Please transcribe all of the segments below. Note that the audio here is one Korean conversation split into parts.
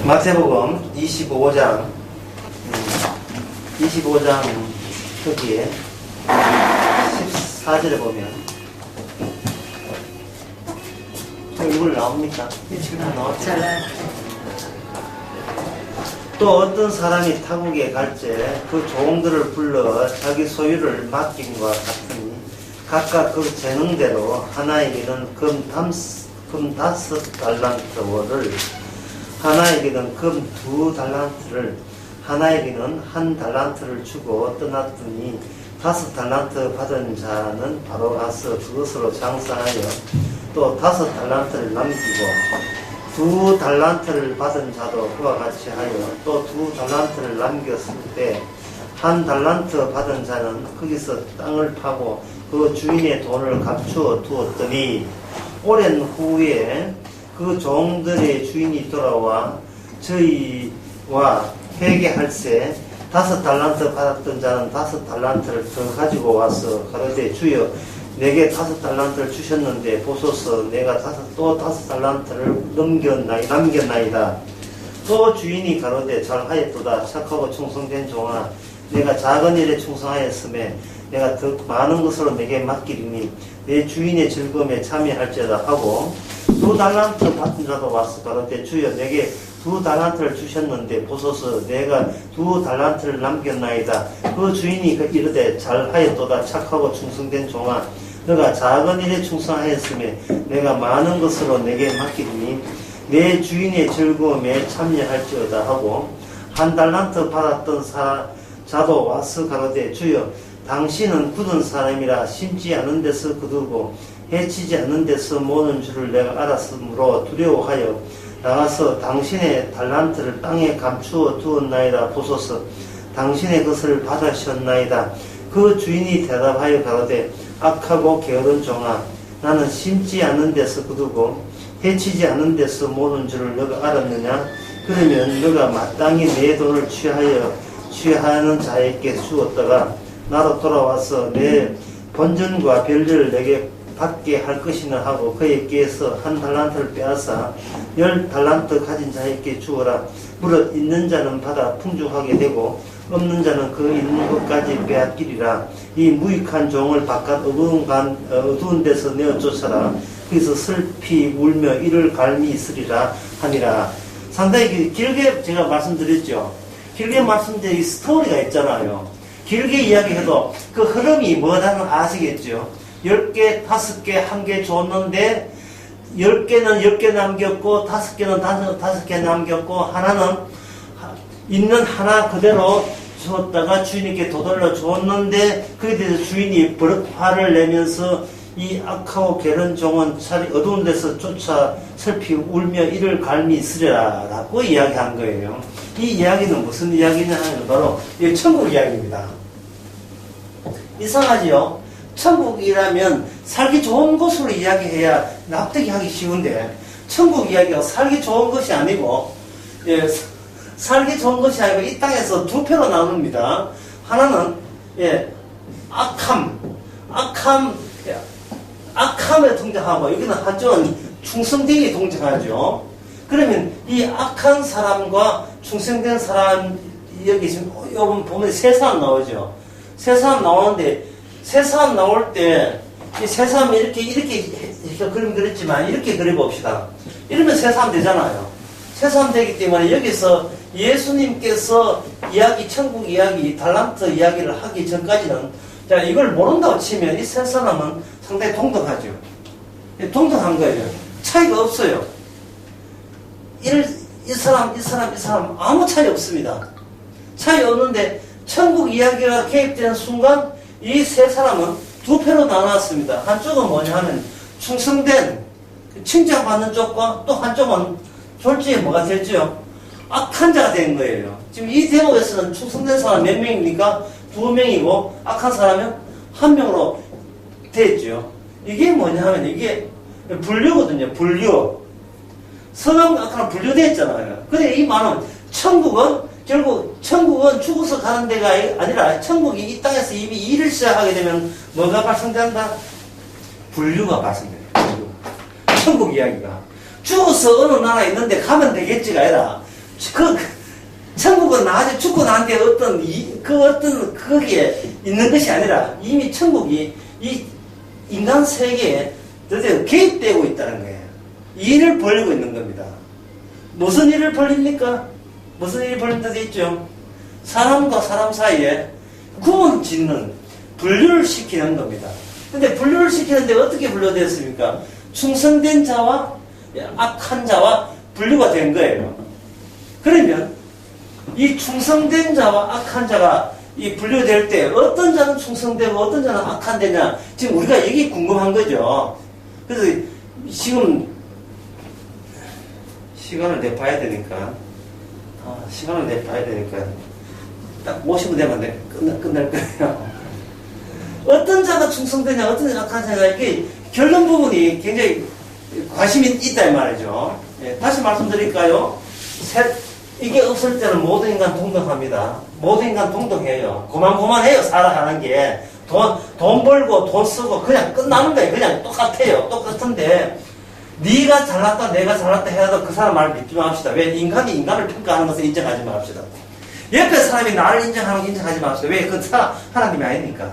마태복음 25장 거기에 14절에 보면 이걸 나옵니까? 지금 나왔죠? 또 어떤 사람이 타국에 갈때 그 종들을 불러 자기 소유를 맡김과 같으니 각각 그 재능대로 하나에게는 금 5달란트를 하나에게는 금 2달란트를 하나에게는 1달란트를 주고 떠났더니 5달란트 받은 자는 바로 가서 그것으로 장사하여 또 5달란트를 남기고 2달란트를 받은 자도 그와 같이 하여 또 2달란트를 남겼을 때 1달란트 받은 자는 거기서 땅을 파고 그 주인의 돈을 감추어 두었더니 오랜 후에 그 종들의 주인이 돌아와 저희와 회개할세 5달란트 받았던 자는 5달란트를 더 가지고 와서 가로되 주여 내게 5달란트를 주셨는데 보소서 내가 또 5달란트를 남겼나이다. 또 주인이 가로되 잘하였도다. 착하고 충성된 종아 내가 작은 일에 충성하였음에 내가 더 많은 것으로 내게 맡기리니 내 주인의 즐거움에 참여할지어다 하고 2달란트 받은 자도 와서 가로되 주여 내게 2달란트를 주셨는데 보소서 내가 2달란트를 남겼나이다. 그 주인이 이르되 잘하였도다. 착하고 충성된 종아 너가 작은 일에 충성하였음에 내가 많은 것으로 내게 맡기니 내 주인의 즐거움에 참여할지어다 하고 1달란트 받았던 자도 와서 가로되 주여 당신은 굳은 사람이라 심지 않은 데서 거두고 해치지 않는 데서 모는 줄을 내가 알았으므로 두려워하여 나가서 당신의 달란트를 땅에 감추어 두었나이다. 보소서 당신의 것을 받으셨나이다. 그 주인이 대답하여 가로되 악하고 게으른 종아 나는 심지 않는 데서 거두고 해치지 않는 데서 모는 줄을 너가 알았느냐? 그러면 너가 마땅히 내 돈을 취하는 자에게 주었다가 나로 돌아와서 내 본전과 별들을 내게 받게 할 것이나 하고 그에게서 1달란트를 빼앗아 10달란트 가진 자에게 주어라. 무릇 있는 자는 받아 풍족하게 되고 없는 자는 그 있는 것까지 빼앗기리라. 이 무익한 종을 바깥 어두운 데서 내어 쫓아라. 거기서 슬피 울며 이를 갈미 있으리라 하니라. 상당히 길게 제가 말씀드렸죠. 길게 말씀드린 이 스토리가 있잖아요. 길게 이야기해도 그 흐름이 뭐라는 아시겠죠? 10개, 5개, 1개 줬는데 10개는 10개 남겼고 5개는 5개 남겼고 하나는 있는 하나 그대로 줬다가 주인에게 도돌려 줬는데 그에 대해서 주인이 버릇 화를 내면서 이 악하고 게으른 종은 차라리 어두운 데서 쫓아 슬피 울며 이를 갈미 있으리라 라고 이야기한 거예요. 이 이야기는 무슨 이야기냐 하면 바로 이 천국 이야기입니다. 이상하지요? 천국이라면 살기 좋은 곳으로 이야기해야 납득이 하기 쉬운데 천국 이야기가 살기 좋은 것이 아니고 살기 좋은 것이 아니고 이 땅에서 두 표로 나눕니다. 하나는 악함에 동작하고 여기는 한쪽은 충성되게 동작하죠. 그러면 이 악한 사람과 충성된 사람 여기 지금 여러분 보면 세 사람 나오죠. 세 사람 나오는데 세 사람 나올 때 이 세 사람이 이렇게 그림 그렸지만 이렇게 그려봅시다. 이러면 세 사람 되잖아요. 세 사람 되기 때문에 여기서 예수님께서 천국 이야기, 달란트 이야기를 하기 전까지는 자 이걸 모른다고 치면 이 세 사람은 상당히 동등하죠. 동등한 거예요. 차이가 없어요. 이 사람 아무 차이 없습니다. 차이 없는데 천국 이야기가 개입되는 순간 이 세 사람은 두 표로 나눴습니다. 한쪽은 뭐냐 하면 충성된 칭찬받는 쪽과 또 한쪽은 솔직히 뭐가 됐죠? 악한 자가 된 거예요. 지금 이 대목에서는 충성된 사람 몇 명입니까? 2명이고 악한 사람은 1명으로 됐죠. 이게 뭐냐 하면 이게 분류거든요. 분류. 선악과 악한 분류되어 있잖아요. 근데 이 말은 결국 천국은 죽어서 가는 데가 아니라 천국이 이 땅에서 이미 일을 시작하게 되면 뭐가 발생된다? 분류가 발생돼요. 천국 이야기가. 죽어서 어느 나라에 있는데 가면 되겠지가 아니라 천국은 나중에 죽고 난 뒤에 거기에 있는 것이 아니라 이미 천국이 이 인간 세계에 드디어 개입되고 있다는 거예요. 일을 벌리고 있는 겁니다. 무슨 일을 벌립니까? 무슨 일이 벌린다고 있죠? 사람과 사람 사이에 구분 짓는, 분류를 시키는 겁니다. 근데 분류를 시키는데 어떻게 분류되었습니까? 충성된 자와 악한 자와 분류가 된 거예요. 그러면 이 충성된 자와 악한 자가 이 분류될 때 어떤 자는 충성되고 어떤 자는 악한 되냐, 지금 우리가 이게 궁금한 거죠. 그래서 지금 시간을 내봐야 되니까 딱 50분 되면 끝날 거예요. 어떤 자가 충성되냐 어떤 자가 악한 자가, 이게 결론 부분이 굉장히 관심이 있다 이 말이죠. 예, 다시 말씀드릴까요? 이게 없을 때는 모든 인간 동등합니다. 모든 인간 동등해요. 고만고만해요. 살아가는 게. 돈 벌고 돈 쓰고 그냥 끝나는 거예요. 그냥 똑같아요. 똑같은데 네가 잘났다 내가 잘났다 해도 그 사람 말을 믿지 맙시다. 왜? 인간이 인간을 평가하는 것을 인정하지 맙시다. 옆에 사람이 나를 인정하는 거 인정하지 맙시다. 왜? 그 사람 하나님이 아니니까.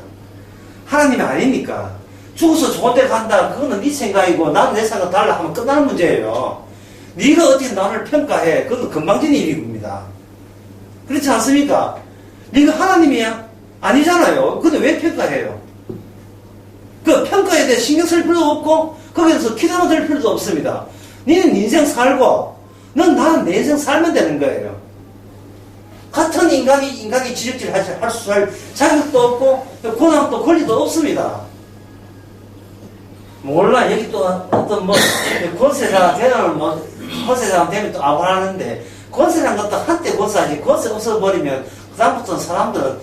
하나님이 아니니까. 죽어서 좋은 데 간다. 그거는 네 생각이고 나는 내 생각 달라 하면 끝나는 문제예요. 네가 어떻게 나를 평가해? 그것도 금방진 일입니다. 그렇지 않습니까? 네가 하나님이야? 아니잖아요. 근데 왜 평가해요? 그 평가에 대해 신경 쓸 필요도 없고 거기에서 기도만 될 필요도 없습니다. 너는 인생 살고 나는 내 인생 살면 되는 거예요. 같은 인간이 지적질 할 수 할 자격도 없고 고난도 권리도 없습니다. 몰라, 여기 또 어떤 권세자가 되면 권세자가 되면 또 아부하는데, 권세란 것도 한때 권세하지, 권세 없어버리면 그다음부터는 사람들은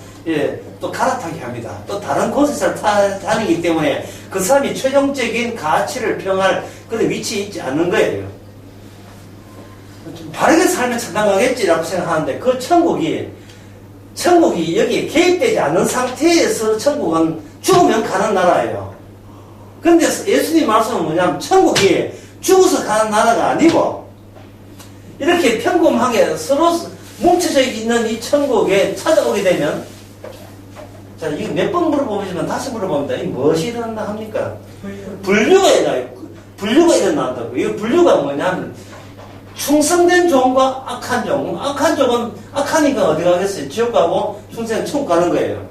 또 갈아타게 합니다. 또 다른 권세자를 다니기 때문에 그 사람이 최종적인 가치를 평할 그런 위치에 있지 않는 거예요. 바르게 살면 천당가겠지라고 생각하는데, 그 천국이 여기에 개입되지 않는 상태에서 천국은 죽으면 가는 나라예요. 근데 예수님 말씀은 뭐냐면 천국이 죽어서 가는 나라가 아니고 이렇게 평범하게 서로 뭉쳐져 있는 이 천국에 찾아오게 되면, 자, 이거 몇 번 물어보지만 다시 물어봅니다. 이 무엇이 일어난다 합니까? 분류가 일어난다고. 이 분류가 뭐냐면 충성된 종과 악한 종. 악한 종은 악하니까 어디 가겠어요? 지옥 가고 충성된 천국 가는 거예요.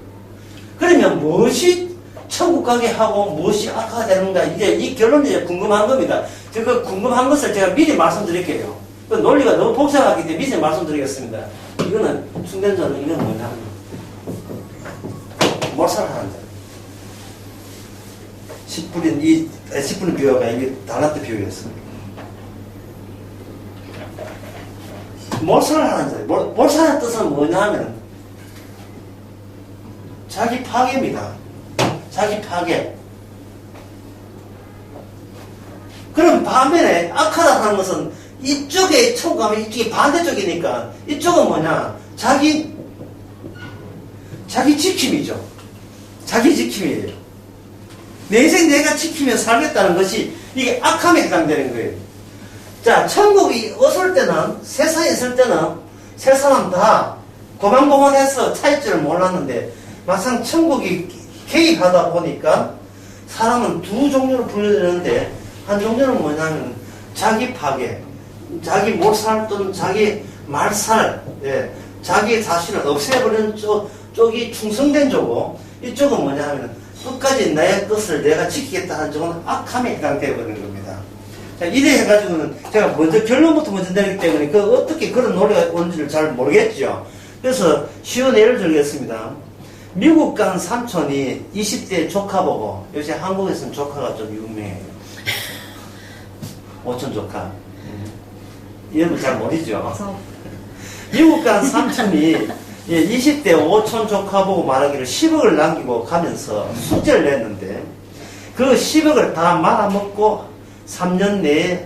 그러면 무엇이 천국 가게 하고 무엇이 악화가 되는가, 이제 이 결론이 이제 궁금한 겁니다. 그 궁금한 것을 제가 미리 말씀드릴게요. 그 논리가 너무 복잡하기 때문에 미리 말씀드리겠습니다. 이거는 충전자는 이건 뭐냐면 몰살하는 자. 10분의 비유가 이게 달란트 비유였습니다. 몰살하는 자. 몰살의 뜻은 뭐냐면 자기 파괴입니다. 자기 파괴. 그럼 반면에 악하다는 것은 이쪽에 천국 가면 이쪽이 반대쪽이니까 이쪽은 뭐냐? 자기 지킴이죠. 자기 지킴이에요. 내 인생 내가 지키며 살겠다는 것이 이게 악함에 해당되는 거예요. 자, 천국이 없을 때는, 세상에 있을 때는 세 사람 다 고만고만해서 차이점을 몰랐는데 막상 천국이 개입하다 보니까 사람은 두 종류로 분류되는데, 한 종류는 뭐냐면 자기 파괴, 자기 몰살 또는 자기 말살, 자기 자신을 없애버리는 쪽이 충성된 쪽이고, 이쪽은 뭐냐면 끝까지 나의 뜻을 내가 지키겠다 하는 쪽은 악함에 해당되어버리는 겁니다. 자, 이래 해가지고는 제가 먼저 결론부터 먼저 내리기 때문에 어떻게 그런 논리가 오는지를 잘 모르겠죠. 그래서 쉬운 예를 들겠습니다. 미국 간 삼촌이 20대 조카 보고, 요새 한국에서는 조카가 좀 유명해요. 오촌 조카. 여러분 잘 모르죠? 미국 간 삼촌이 20대 오촌 조카 보고 말하기를 10억을 남기고 가면서 숙제를 냈는데, 그 10억을 다 말아먹고 3년 내에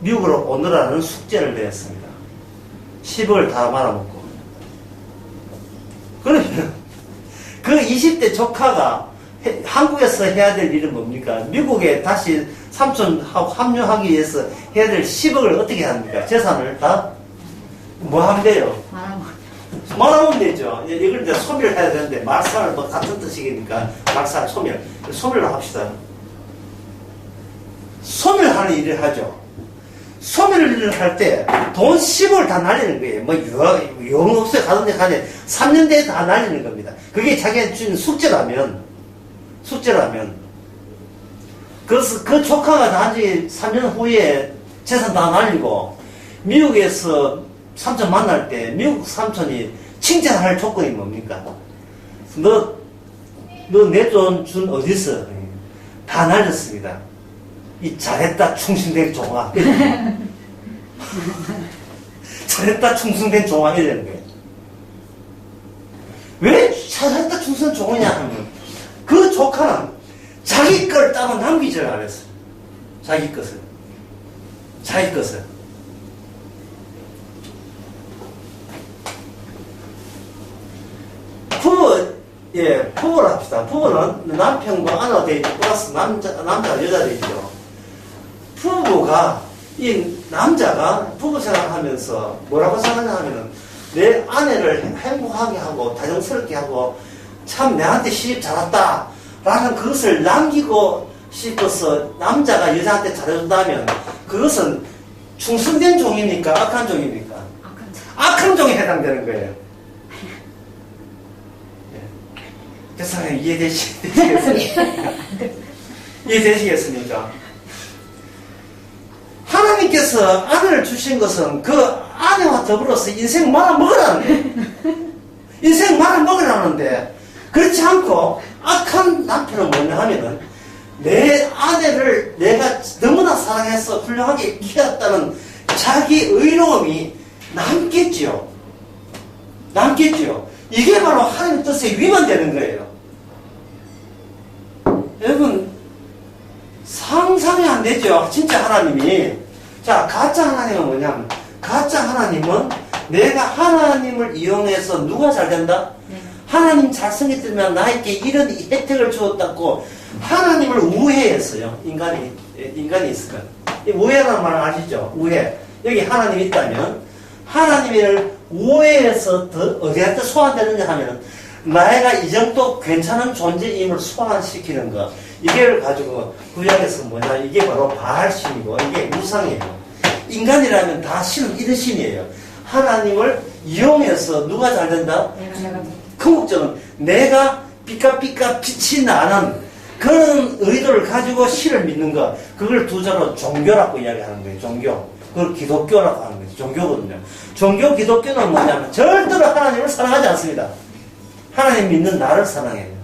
미국으로 오느라는 숙제를 냈습니다. 10억을 다 말아먹고. 그러면 그 20대 조카가 한국에서 해야 될 일은 뭡니까? 미국에 다시 삼촌하고 합류하기 위해서 해야 될 10억을 어떻게 합니까? 재산을 다 뭐 하면 돼요? 말하면 말하면 되죠. 이걸 이제 소멸을 해야 되는데, 말살, 뭐 같은 뜻이니까, 말살, 소멸. 소멸을 합시다. 소멸하는 일을 하죠. 소멸을 할 때, 돈 10을 다 날리는 거예요. 뭐, 영업소에 가든지 간에 3년 내에 다 날리는 겁니다. 그게 자기가 준 숙제라면. 그래서 그 조카가 단지 3년 후에 재산 다 날리고, 미국에서 삼촌 만날 때 미국 삼촌이 칭찬할 조건이 뭡니까? 너 내 돈 준 어디서? 다 날렸습니다. 이 잘했다 충성된 종아. 잘했다 충성된 종아 이러는 거예요. 왜 잘했다 충성된 종이냐 하면 그 조카는 자기 걸 따로 남기지를 않았어요. 자기 것을. 부부를 합시다. 부부는 남편과 아내가 돼 있고, 플러스 남자, 여자 돼 있죠. 부부가, 이 남자가 부부 생활하면서 뭐라고 생각하냐 하면은, 내 아내를 행복하게 하고, 다정스럽게 하고, 참 내한테 시집 잘 왔다. 라는 그것을 남기고 싶어서 남자가 여자한테 잘해준다면, 그것은 충성된 종입니까? 악한 종입니까? 악한 종에 해당되는 거예요. 그래서 이해되시겠습니까? 하나님께서 아내를 주신 것은 그 아내와 더불어서 인생 말아먹으라는 거예요. 인생 말아먹으라는데, 그렇지 않고 악한 남편은 뭐냐 하면은 내 아내를 내가 너무나 사랑해서 훌륭하게 키웠다는 자기 의로움이 남겠지요. 이게 바로 하나님 뜻에 위반되는 거예요. 여러분, 상상이 안 되죠. 진짜 하나님이. 자, 가짜 하나님은 뭐냐면, 가짜 하나님은 내가 하나님을 이용해서 누가 잘 된다? 하나님 잘생겼 들면 나에게 이런 혜택을 주었다고 하나님을 우회했어요. 인간이 있을까요? 이 우회라는 말을 아시죠? 우회. 여기 하나님이 있다면 하나님을 우회해서 어디한테 소환되느냐 하면 나이가 이 정도 괜찮은 존재임을 소환시키는 거. 이걸 가지고 구약에서 뭐냐? 이게 바로 바알신이고 이게 우상이에요. 인간이라면 다 신은 이런 신이에요. 하나님을 이용해서 누가 잘 된다? 궁극적은 내가 삐까삐까 빛이 나는 그런 의도를 가지고 신을 믿는 것. 그걸 두 자로 종교라고 이야기하는 거예요. 종교. 그걸 기독교라고 하는 거예요. 종교거든요. 종교 기독교는 뭐냐면 절대로 하나님을 사랑하지 않습니다. 하나님 믿는 나를 사랑해요.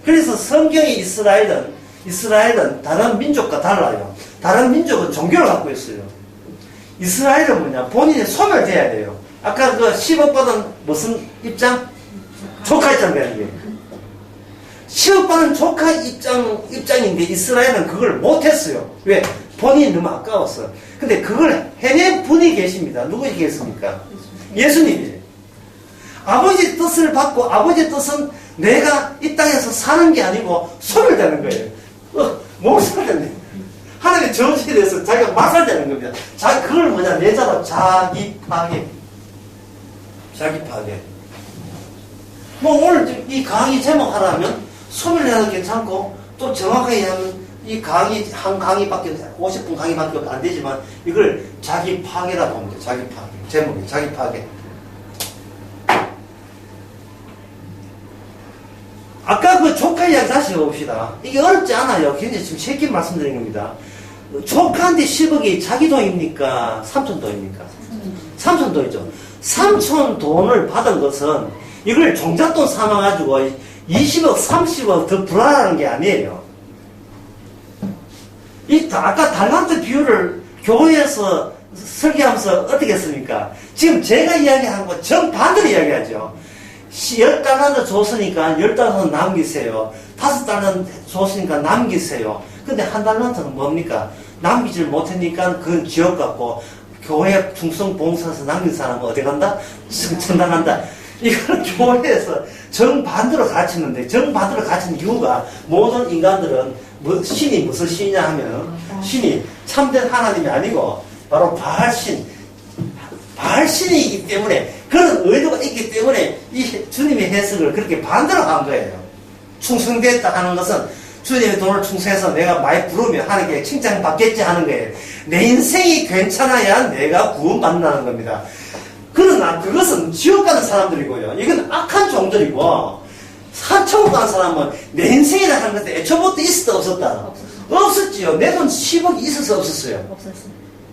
그래서 성경의 이스라엘은 다른 민족과 달라요. 다른 민족은 종교를 갖고 있어요. 이스라엘은 뭐냐? 본인이 소멸돼야 돼요. 아까 그 10억 받은 무슨 입장? 조카 입장 되는 거예요. 10억 받은 조카 입장인데 이스라엘은 그걸 못했어요. 왜? 본인이 너무 아까웠어. 근데 그걸 해낸 분이 계십니다. 누구이 계십니까? 예수님이에요. 아버지 뜻을 받고 아버지 뜻은 내가 이 땅에서 사는 게 아니고 소멸되는 거예요. 목살되네. 하나님의 정신에 대해서 자기가 막살되는 겁니다. 그걸 뭐냐? 내자로 자기 파괴. 뭐 오늘 이 강의 제목 하라면 소멸해도 괜찮고 또 정확하게 하면 이 강의 한 강의밖에 50분 강의밖에 안 되지만 이걸 자기 파괴라고 합니다. 자기 파괴. 제목이 자기 파괴. 아까 그 조카 이야기 다시 해봅시다. 이게 어렵지 않아요. 굉장히 지금 쉽게 말씀드린 겁니다. 조카한테 10억이 자기 돈입니까? 삼촌 돈입니까? 삼촌 돈이죠. 삼촌 돈을 받은 것은 이걸 종잣돈 삼아가지고 20억, 30억 더 불안하는 게 아니에요. 아까 달란트 비율을 교회에서 설계하면서 어떻게 했습니까? 지금 제가 이야기한 거 정반대로 이야기하죠. 10달란트 줬으니까 10달란트 남기세요. 5달란트 줬으니까 남기세요. 근데 1달란트는 뭡니까? 남기질 못하니까 그건 지역 갖고 교회 충성 봉사에서 남긴 사람은 어디 간다? 천당한다. 이거는 교회에서 정반대로 가르치는데 정반대로 가르치는 이유가 모든 인간들은 신이 무슨 신이냐 하면 신이 참된 하나님이 아니고 바로 바알신 발신이기 때문에 그런 의도가 있기 때문에 이 주님의 해석을 그렇게 반대로 한 거예요. 충성됐다 하는 것은 주님의 돈을 충성해서 내가 많이 부르면 하나님께 칭찬받겠지 하는 거예요. 내 인생이 괜찮아야 내가 구원받는다는 겁니다. 그러나 그것은 지옥 가는 사람들이고요. 이건 악한 종들이고 천국 가는 사람은 내 인생이라 하는 것도 애초부터 있었다 없었다? 없었지요. 내 돈 10억이 있어서 없었어요.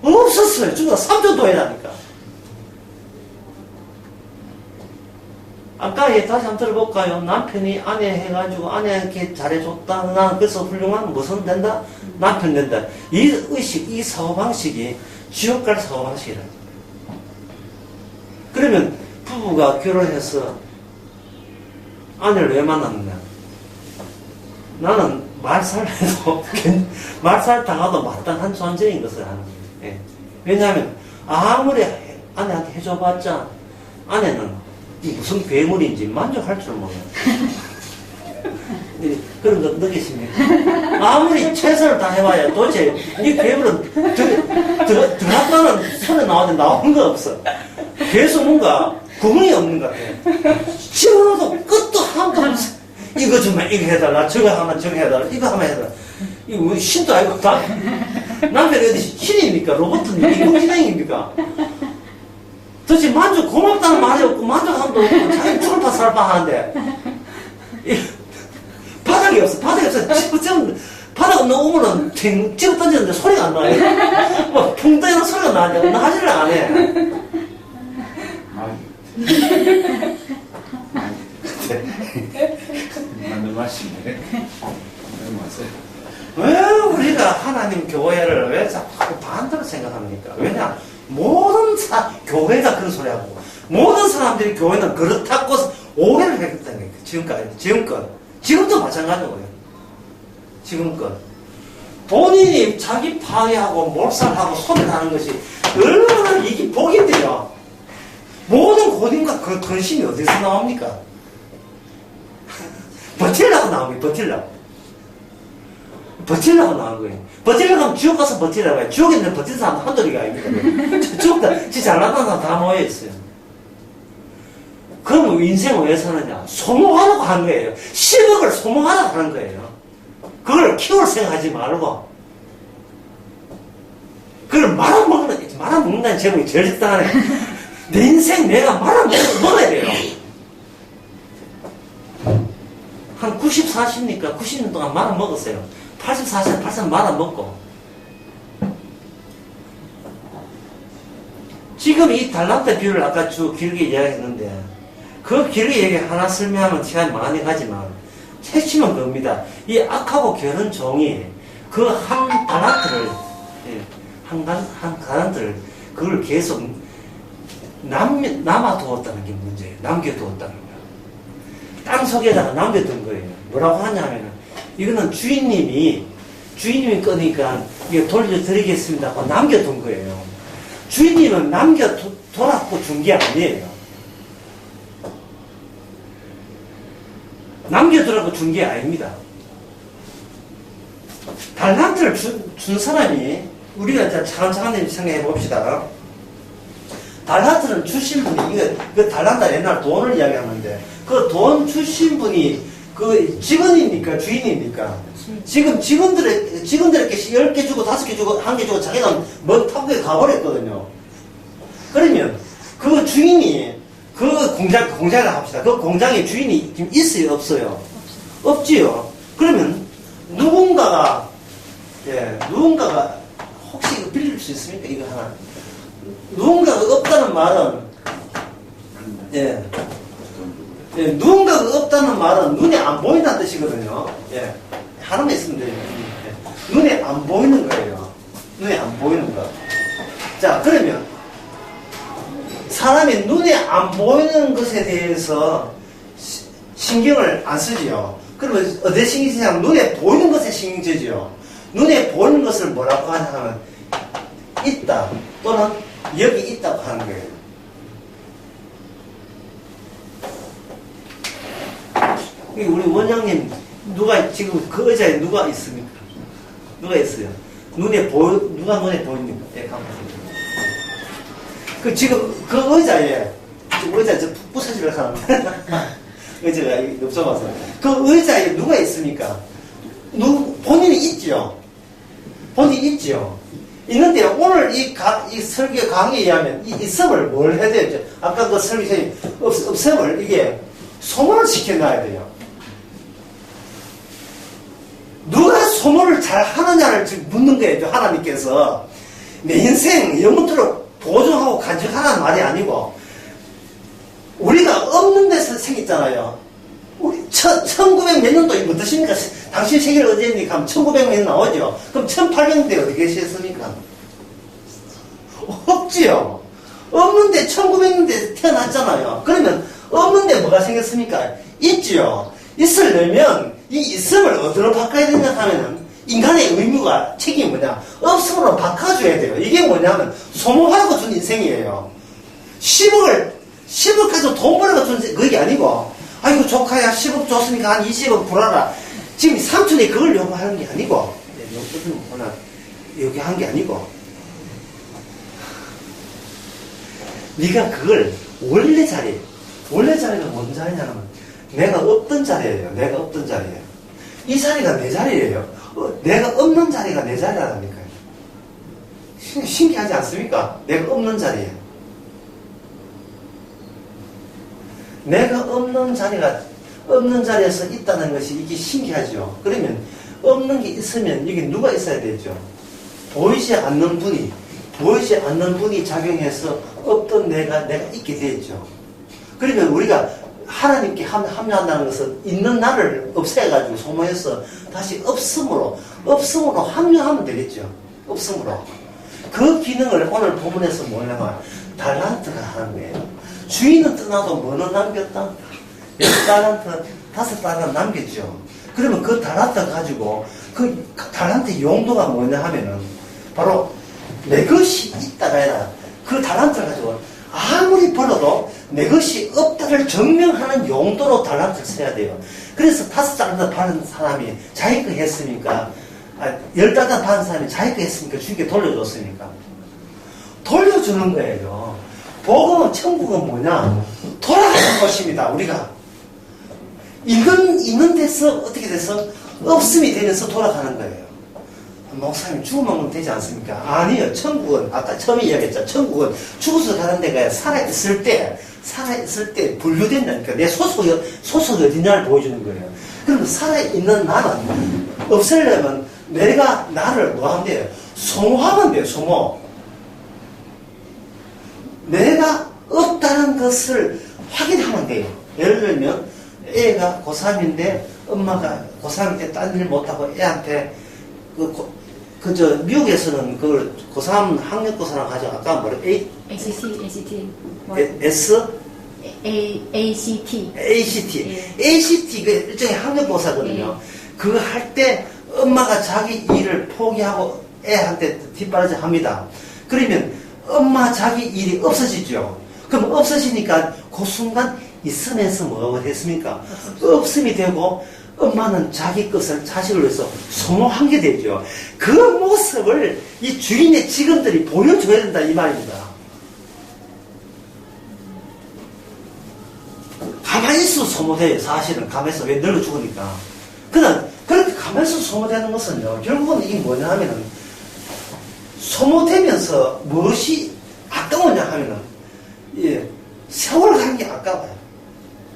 없었어요. 주가 3조 돈이라니까. 아까 다시 한번 들어볼까요? 남편이 아내 해가지고 아내한테 잘해줬다. 난 그래서 훌륭한 무슨 된다? 남편 된다. 이 의식, 이 사고방식이 지옥 갈 사고방식이라. 그러면 부부가 결혼해서 아내를 왜 만났느냐? 나는 말살해도 말살 당하도 마땅한 존재인 것을 아는 거예요. 예. 왜냐하면 아무리 아내한테 해줘봤자 아내는 이 무슨 괴물인지 만족할 줄 몰라요. 그런 거 느끼십니까? 아무리 최선을 다해봐야 도대체 이 괴물은 들어갔다는 손에 나오는데 나오는 거 없어. 계속 뭔가 구멍이 없는 것 같아요. 집어넣어도 끝도 한도 없어. 이거 주면 이거 해달라, 저거 하면 저거 해달라, 이거 하면 해달라. 이거 뭐 신도 아니고 다 남편이 어디 신입니까? 로봇은 인공지능입니까? 도대체 고맙다는 말이 없고 만족함도 없고 자기 죽을 파 살 파 하는데 바닥이 없어. 바닥 없는 우물은 찍어 던지는데 소리가 안 나요. 뭐 풍덩이는 소리가 나는데 나지를 안 해. 맞는 말씀이네. 왜 우리가 하나님 교회를 왜 자꾸 반대로 생각합니까? 왜냐? 모든 교회가 그런 소리 하고, 모든 사람들이 교회는 그렇다고 오해를 했다는 거예요. 지금도 마찬가지고요. 지금껏. 본인이 자기 파괴하고 몰살하고 소리를 하는 것이 얼마나 이게 복인데요. 모든 고딩과 그 근심이 어디서 나옵니까? 버틸라고 나옵니다. 버틸라고 나온 거예요. 버틸라고 하면 지옥 가서 버틸라고 해요. 지옥에 있는 버틸 사람 한둘이가 아닙니다. 지옥 진짜 잘나가는 사람 다 모여있어요. 그럼 인생을 왜 사느냐? 소모하라고 하는 거예요. 10억을 소모하라고 하는 거예요. 그걸 키울 생각하지 말고. 그걸 말아먹는다는 제목이 제일 적당하네. 내 인생 내가 말아먹어야 돼요. 한 90, 40니까 90년 동안 말아먹었어요. 80, 40, 80 말아먹고. 지금 이 달란트 비율을 아까 길게 이야기했는데, 그 길게 얘기 하나 설명하면 시간이 많이 가지만, 핵심은 그겁니다. 이 악하고 게으른 종이 그 한 달란트를, 한 달란트를, 그걸 계속 남아두었다는 게 문제예요. 남겨두었다는 거예요. 땅 속에다가 남겨둔 거예요. 뭐라고 하냐면은, 이거는 주인님이 거니까 이거 돌려드리겠습니다 하고 남겨둔 거예요. 주인님은 돌았고 준 게 아니에요. 남겨두라고 준 게 아닙니다. 달란트를 준 사람이, 우리가 차근차근 생각해 봅시다. 달란트를 주신 분이, 그 달란트 옛날 돈을 이야기하는데, 그 돈 주신 분이 그 직원입니까? 주인입니까? 지금 직원들에게 10개 주고 5개 주고 1개 주고 자기가 먼 탑에 가버렸거든요. 그러면 그 주인이 그 공장을 합시다. 그 공장의 주인이 지금 있어요? 없어요? 없지요. 그러면 누군가가 혹시 이거 빌릴 수 있습니까? 이거 하나. 누군가가 없다는 말은 누군가가 없다는 말은 눈에 안 보인다는 뜻이거든요. 하나만 있으면 돼요. 눈에 안 보이는 거예요. 눈에 안 보이는 거. 자, 그러면 사람이 눈에 안 보이는 것에 대해서 신경을 안 쓰지요. 그러면 어디에 신경 쓰냐면 눈에 보이는 것에 신경 쓰지요. 눈에 보이는 것을 뭐라고 하냐면 있다 또는 여기 있다고 하는 거예요. 우리 원장님 지금 그 의자에 누가 있습니까? 누가 있어요? 누가 눈에 보입니까? 그 지금 그 의자에 지금 의자 저 부서지려고 하는데 의자가 높잡아서 그 의자에 누가 있습니까? 본인이 있지요. 본인이 있지요. 있는데 오늘 이 설교 강의에 의하면 이 있음을 뭘 해야 되죠? 아까 그 설교에 없음을 이게 소모를 시켜놔야 돼요. 누가 소모를 잘 하느냐를 지금 묻는 거예요. 하나님께서. 내 인생 영원토록 보존하고 간직하라는 말이 아니고, 우리가 없는 데서 생겼잖아요. 우리 1900 몇 년도에 뭐 드십니까? 당신 생일 언제입니까? 하면 1900 몇 년 나오죠. 그럼 1800년대 어디 계셨습니까? 없지요. 없는데 1900년대 태어났잖아요. 그러면 없는데 뭐가 생겼습니까? 있지요. 있으려면 이 있음을 어디로 바꿔야 되냐 하면은 인간의 의무가 책임이 뭐냐? 없음으로 바꿔줘야 돼요. 이게 뭐냐면 소모하라고 준 인생이에요. 10억 가지고 돈 벌어가 준 그게 아니고, 아이고 조카야 10억 줬으니까 한 20억 불어라. 지금 삼촌이 그걸 요구하는 게 아니고, 요구한 게 아니고, 네가 그걸 원래 자리가 뭔 자리냐면 내가 없던 자리예요. 내가 없던 자리예요. 이 자리가 내 자리예요. 내가 없는 자리가 내 자리라니까요. 신기하지 않습니까? 내가 없는 자리예요. 내가 없는 자리에서 있다는 것이 이게 신기하죠. 그러면 없는 게 있으면 이게 누가 있어야 되죠? 보이지 않는 분이 작용해서 없던 내가 있게 되죠. 그러면 우리가 하나님께 합류한다는 것은 있는 나를 없애가지고 소모해서 다시 없음으로 합류하면 되겠죠. 없음으로. 그 기능을 오늘 본문에서 뭐냐면 달란트가 하는 거예요. 주인은 떠나도 뭐는 남겼다? 10달란트, 5달란트 남겼죠. 그러면 그 달란트 가지고 그 달란트 용도가 뭐냐 하면은 바로 내 것이 있다가 아니라 그 달란트를 가지고 아무리 벌어도 내 것이 없다를 증명하는 용도로 달란트를 써야 돼요. 그래서 5달란트 받은 사람이 자기 거 했으니까, 10달란트 받은 사람이 자기 거 했으니까 주님께 돌려줬으니까. 돌려주는 거예요. 복음은, 천국은 뭐냐? 돌아가는 것입니다, 우리가. 있는 데서 어떻게 돼서 없음이 되면서 돌아가는 거예요. 목사님 죽으면 되지 않습니까? 아니요. 천국은 아까 처음에 이야기했죠. 천국은 죽어서 가는 데가 살아있을 때 분류된다니까. 내 소속이 어디냐를 보여주는 거예요. 그럼 살아있는 나는 없애려면 내가 나를 뭐 하면 돼요? 소모하면 돼요. 소모. 내가 없다는 것을 확인하면 돼요. 예를 들면 애가 고3인데 엄마가 고3 때 딴 일 못하고 애한테 미국에서는 그걸 고3 학력고사라고 하죠. 아까 뭐래? ACT. S? ACT. 예. ACT, 그 일종의 학력고사거든요. 그거 할 때 엄마가 자기 일을 포기하고 애한테 뒷바라지 합니다. 그러면 엄마 자기 일이 없어지죠. 그럼 없어지니까 그 순간 있으면서 뭐가 됐습니까? 없음이 되고 엄마는 자기 것을 자식을 위해서 소모한 게 되죠. 그 모습을 이 주인의 직원들이 보여줘야 된다 이 말입니다. 가만히 있어 소모돼요. 사실은 가만히 있어. 왜 늙어 죽으니까. 그냥 그렇게 가만히 있어 소모되는 것은요. 결국은 이게 뭐냐 하면은 소모되면서 무엇이 아까우냐 하면은 세월 가는 게 아까워요.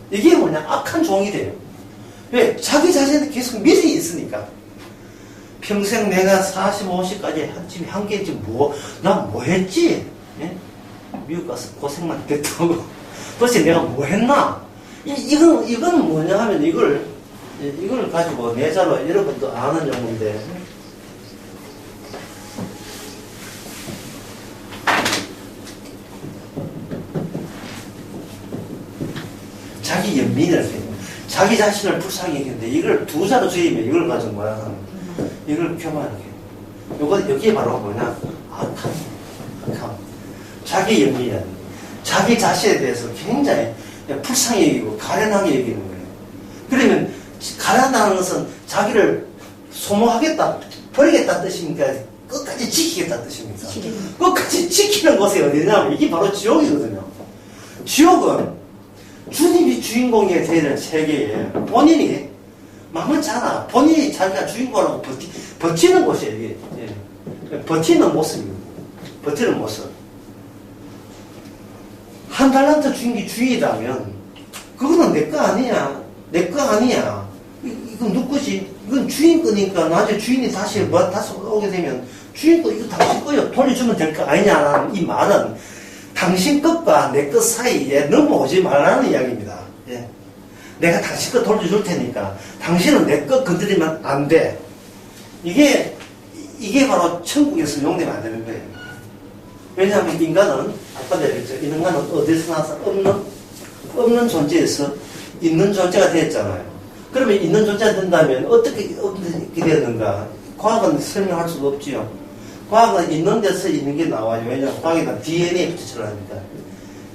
이게 뭐냐 악한 종이 돼요. 왜? 자기 자신한테 계속 미련이 있으니까. 평생 내가 40, 50까지 한 게 지금 난 뭐 했지? 예? 미국 가서 고생만 됐다고. 도대체 내가 뭐 했나? 이건 뭐냐 하면 이걸 가지고 내자로 여러분도 아는 용어인데. 자기 연민을 해요. 자기 자신을 불쌍히 했는데 이걸 두 자로 주의면 이걸 가지고 뭐라 하는 이걸 표현하게. 여기에 바로 뭐냐? 악함. 자기 연민이라는 거예요. 자기 자신에 대해서 굉장히 불쌍히 여기고 가련하게 여기는 거예요. 그러면 가련하는 것은 자기를 소모하겠다, 버리겠다는 뜻입니까? 끝까지 지키겠다는 뜻입니다. 지키겠다. 끝까지 지키는 곳이 어디냐면 이게 바로 지옥이거든요. 지옥은 주님이 주인공이 되어야 되는 세계에 본인이 만만찮아. 본인이 자기가 주인공이라고 버티는 곳이에요. 이게. 예. 버티는 모습입니다. 버티는 모습. 한 달란트 주인 게 주인이라면 그거는 내 거 아니야. 내 거 아니야. 이건 누구지? 이건 주인 거니까 나중에 주인이 다시 오게 되면 주인 거 이거 당신 거요. 돌려주면 될 거 아니냐라는 이 말은 당신 것과 내 것 사이에 넘어오지 말라는 이야기입니다. 예. 내가 당신 거 돌려줄 테니까 당신은 내 것 건드리면 안 돼. 이게 바로 천국에서 용되면 안 되는 거예요. 왜냐하면 인간은 아까도 얘기했죠. 인간은 어디서 나서 없는 존재에서 있는 존재가 되었잖아요. 그러면 있는 존재가 된다면 어떻게 되었는가? 과학은 설명할 수가 없지요. 과학은 있는 데서 있는 게 나와요. 왜냐하면 과학에는 DNA부터 처리합니다.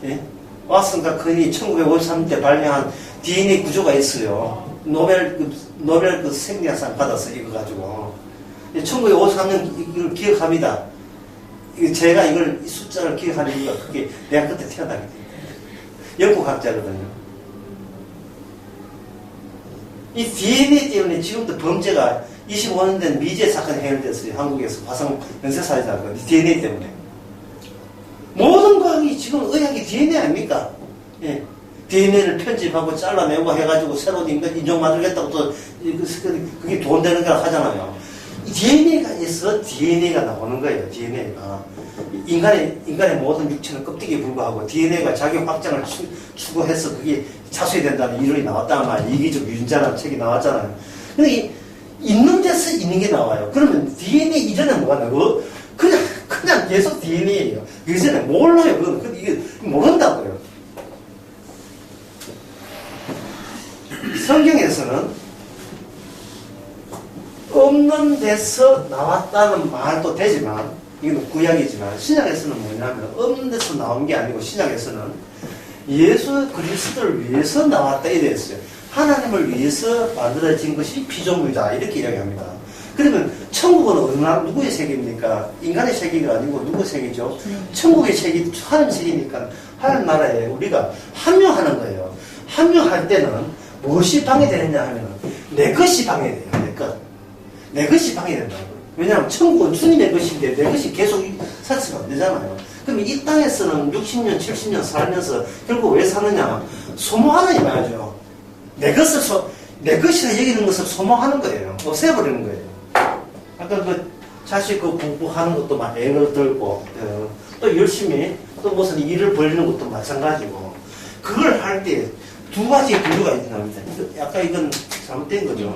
예? 왓슨과 커니 1953년 발명한 DNA 구조가 있어요. 노벨 그 생리학상 받았어 이거 가지고. 1953년 이걸 기억합니다. 제가 이걸 숫자를 기억하는 이유가 그게 내가 그때 태어나게 됩니다. 영국 학자거든요. 이 DNA 때문에 지금도 범죄가 25년 된 미제 사건이 해결됐어요. 한국에서 화성 연쇄살인 사건. DNA 때문에. 모든 과학이 지금 의학이 DNA 아닙니까? 예. DNA를 편집하고 잘라내고 해가지고 새로운 인종 만들겠다고 또 그게 돈 되는 거라 하잖아요. DNA가 있어 DNA가 나오는 거예요. DNA가. 인간의 모든 육체는 껍데기에 불과하고 DNA가 자기 확장을 추구해서 그게 자수해야 된다는 이론이 나왔단 말이에요. 이기적 유전자라는 책이 나왔잖아요. 근데 있는 데서 있는 게 나와요. 그러면 DNA 이전에 뭐가 나고? 그냥 계속 DNA예요. 이전에 몰라요. 그건 이게 모른다고요. 성경에서는 없는 데서 나왔다는 말도 되지만 이건 구약이지만 신약에서는 뭐냐면 없는 데서 나온 게 아니고 신약에서는 예수 그리스도를 위해서 나왔다 이래 했어요. 하나님을 위해서 만들어진 것이 피조물이다 이렇게 이야기합니다. 그러면 천국은 누구의 세계입니까? 인간의 세계가 아니고 누구의 세계죠? 천국의 세계, 하나님 세계니까 하나님 나라에 우리가 합류하는 거예요. 합류할 때는 무엇이 방해되느냐 하면 내 것이 방해돼요. 내 것. 내 것이 방해된다고요. 왜냐하면 천국은 주님의 것인데 내 것이 계속 살수가 안 되잖아요. 그럼 이 땅에서는 60년, 70년 살면서 결국 왜 사느냐? 소모하는 이 말이죠. 내 것이라 여기는 것을 소모하는 거예요. 없애버리는 거예요. 아까 그 자식 그 공부하는 것도 막 애를 들고, 또 열심히 또 무슨 일을 벌리는 것도 마찬가지고, 그걸 할 때 두 가지 부류가 있답니다. 아까 이건 잘못된 거죠.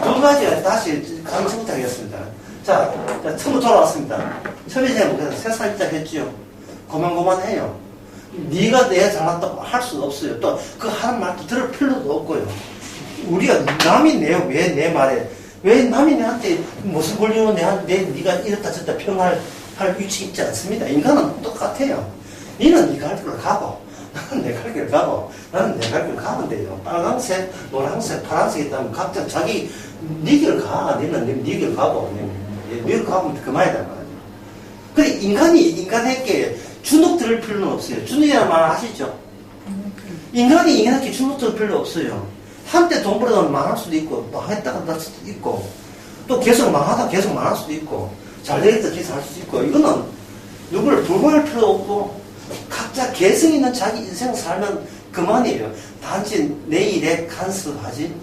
두 가지가 다시 감정부터 하겠습니다. 자, 처음부터 돌아왔습니다. 처음에 제가 뭐겠어요? 세살자 했지요. 고만고만해요. 네가 내가 잘났다고 할 수도 없어요. 또 그 하는 말도 들을 필요도 없고요. 우리가 남이 왜 내 말에 왜 남이 내한테 무슨 권리로 네가 이렇다 저렇다 평할 위치 있지 않습니다. 인간은 똑같아요. 너는 네 갈 길을 가고 나는 내 갈 길을 가고 나는 내 갈 길을 가면 돼요. 빨간색, 노란색, 파란색 있다면 각자 자기 네 길을 가. 너는 네 길을 가고 네 길을 가면 그만이다 말이에요. 그래 인간에게 주눅 들을 필요는 없어요. 주눅이라는 말 아시죠? 인간이 인간에게 주눅 들을 필요 없어요. 한때 돈 벌어다 망할 수도 있고 망했다가 날 수도 있고 또 계속 망하다 계속 망할 수도 있고 잘 되겠다 계속 할 수도 있고 이거는 누구를 불구할 필요 없고 각자 개성 있는 자기 인생 살면 그만이에요. 단지 내 일에 간섭하지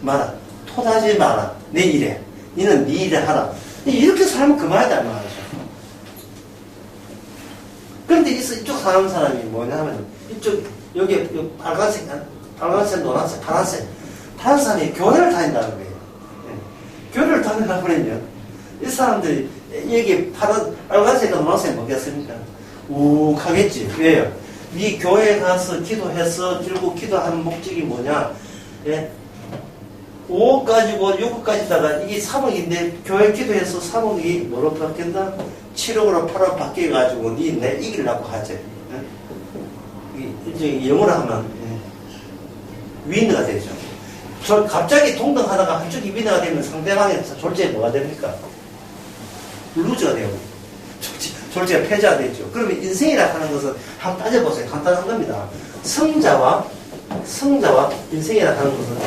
마라. 토하지 마라. 내 일에. 너는 네 일에 하라. 이렇게 살면 그만이다 말이죠. 그런데 이쪽 사는 사람이 뭐냐 하면 이쪽 여기 빨간색, 노란색, 파란색 사람이 교회를 다닌다는 거예요. 네. 교회를 다닌다 그러면 이 사람들이 여기 빨간색과 노란색 먹겠습니까? 욱 하겠지. 왜요? 네 교회에 가서 기도해서 결국 기도하는 목적이 뭐냐? 예? 5억 가지고 6억까지다가 이게 3억인데 교회 기도해서 3억이 뭐로 바뀐다? 7억으로 8억 바뀌어가지고 내 이기려고 하지. 예? 이제 영어로 하면 예. 윈너가 되죠. 갑자기 동등하다가 한쪽이 위너가 되면 상대방의 졸지에 뭐가 됩니까? 루즈가 되고 졸지가 패자가 되죠. 그러면 인생이라 하는 것은 한번 따져보세요. 간단한 겁니다. 성자와 인생이라 하는 것은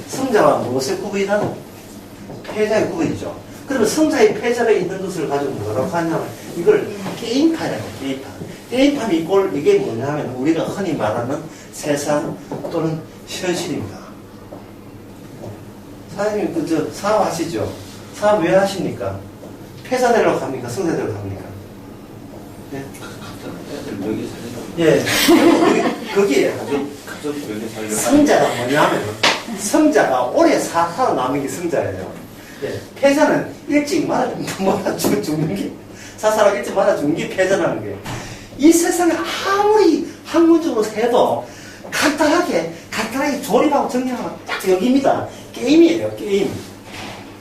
성자와 무엇을 구분하는? 패자의 구분이죠. 그러면 성자의 패자가 있는 것을 가지고 뭐라고 하냐면 이걸 게임판이라고 게임판. 게임판이 이게 뭐냐면 우리가 흔히 말하는 세상 또는 현실입니다. 사장님 사업하시죠? 사업 왜 하십니까? 패자대로 갑니까? 성자대로 갑니까? 네. 애들 여기 살려고. 예. 거기에 아주 여기 살려고. 성자가 뭐냐면 성자가 오래 살아남는 게 성자예요. 예. 패자는 일찍 말아 죽는 게 사사람 일찍 말아 죽는 게 패자라는 거예요. 이 세상에 아무리 학문적으로 해도 간단하게 조립하고 정리하면 딱 여기입니다. 게임이에요. 게임.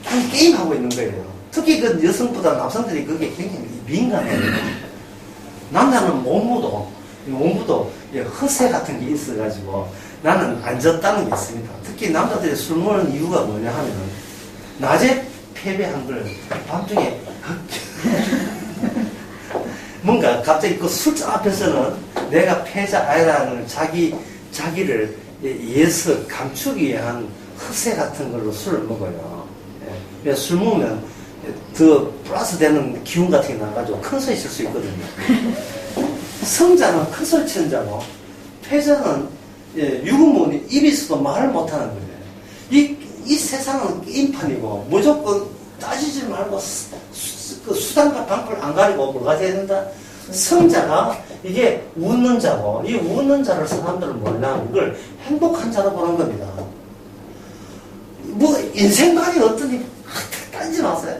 한 게임하고 있는 거예요. 특히 그 여성보다 남성들이 그게 굉장히 민감해요. 남자는 몸무도 허세 같은 게 있어가지고 나는 안 졌다는 게 있습니다. 특히 남자들이 술 먹는 이유가 뭐냐 하면 낮에 패배한 걸 밤중에 뭔가 갑자기 그 술잔 앞에서는 내가 패자 아니라는 자기를 예서 감추기 위한 허세 같은 걸로 술을 먹어요. 예. 술 먹으면 더 플러스 되는 기운 같은 게 나가지고 큰 소리 칠 수 있거든요. 성자는 큰 소리 치는 자고, 패자는 유구문이 입이 있어도 말을 못하는 거예요. 이 세상은 게임판이고 무조건 따지지 말고 그 수단과 방법을 안 가리고 뭐가 돼야 된다? 성자가 이게 웃는 자고, 이 웃는 자를 사람들은 뭐냐? 이걸 행복한 자로 보는 겁니다. 뭐 인생관이 어떠니 따지지 마세요.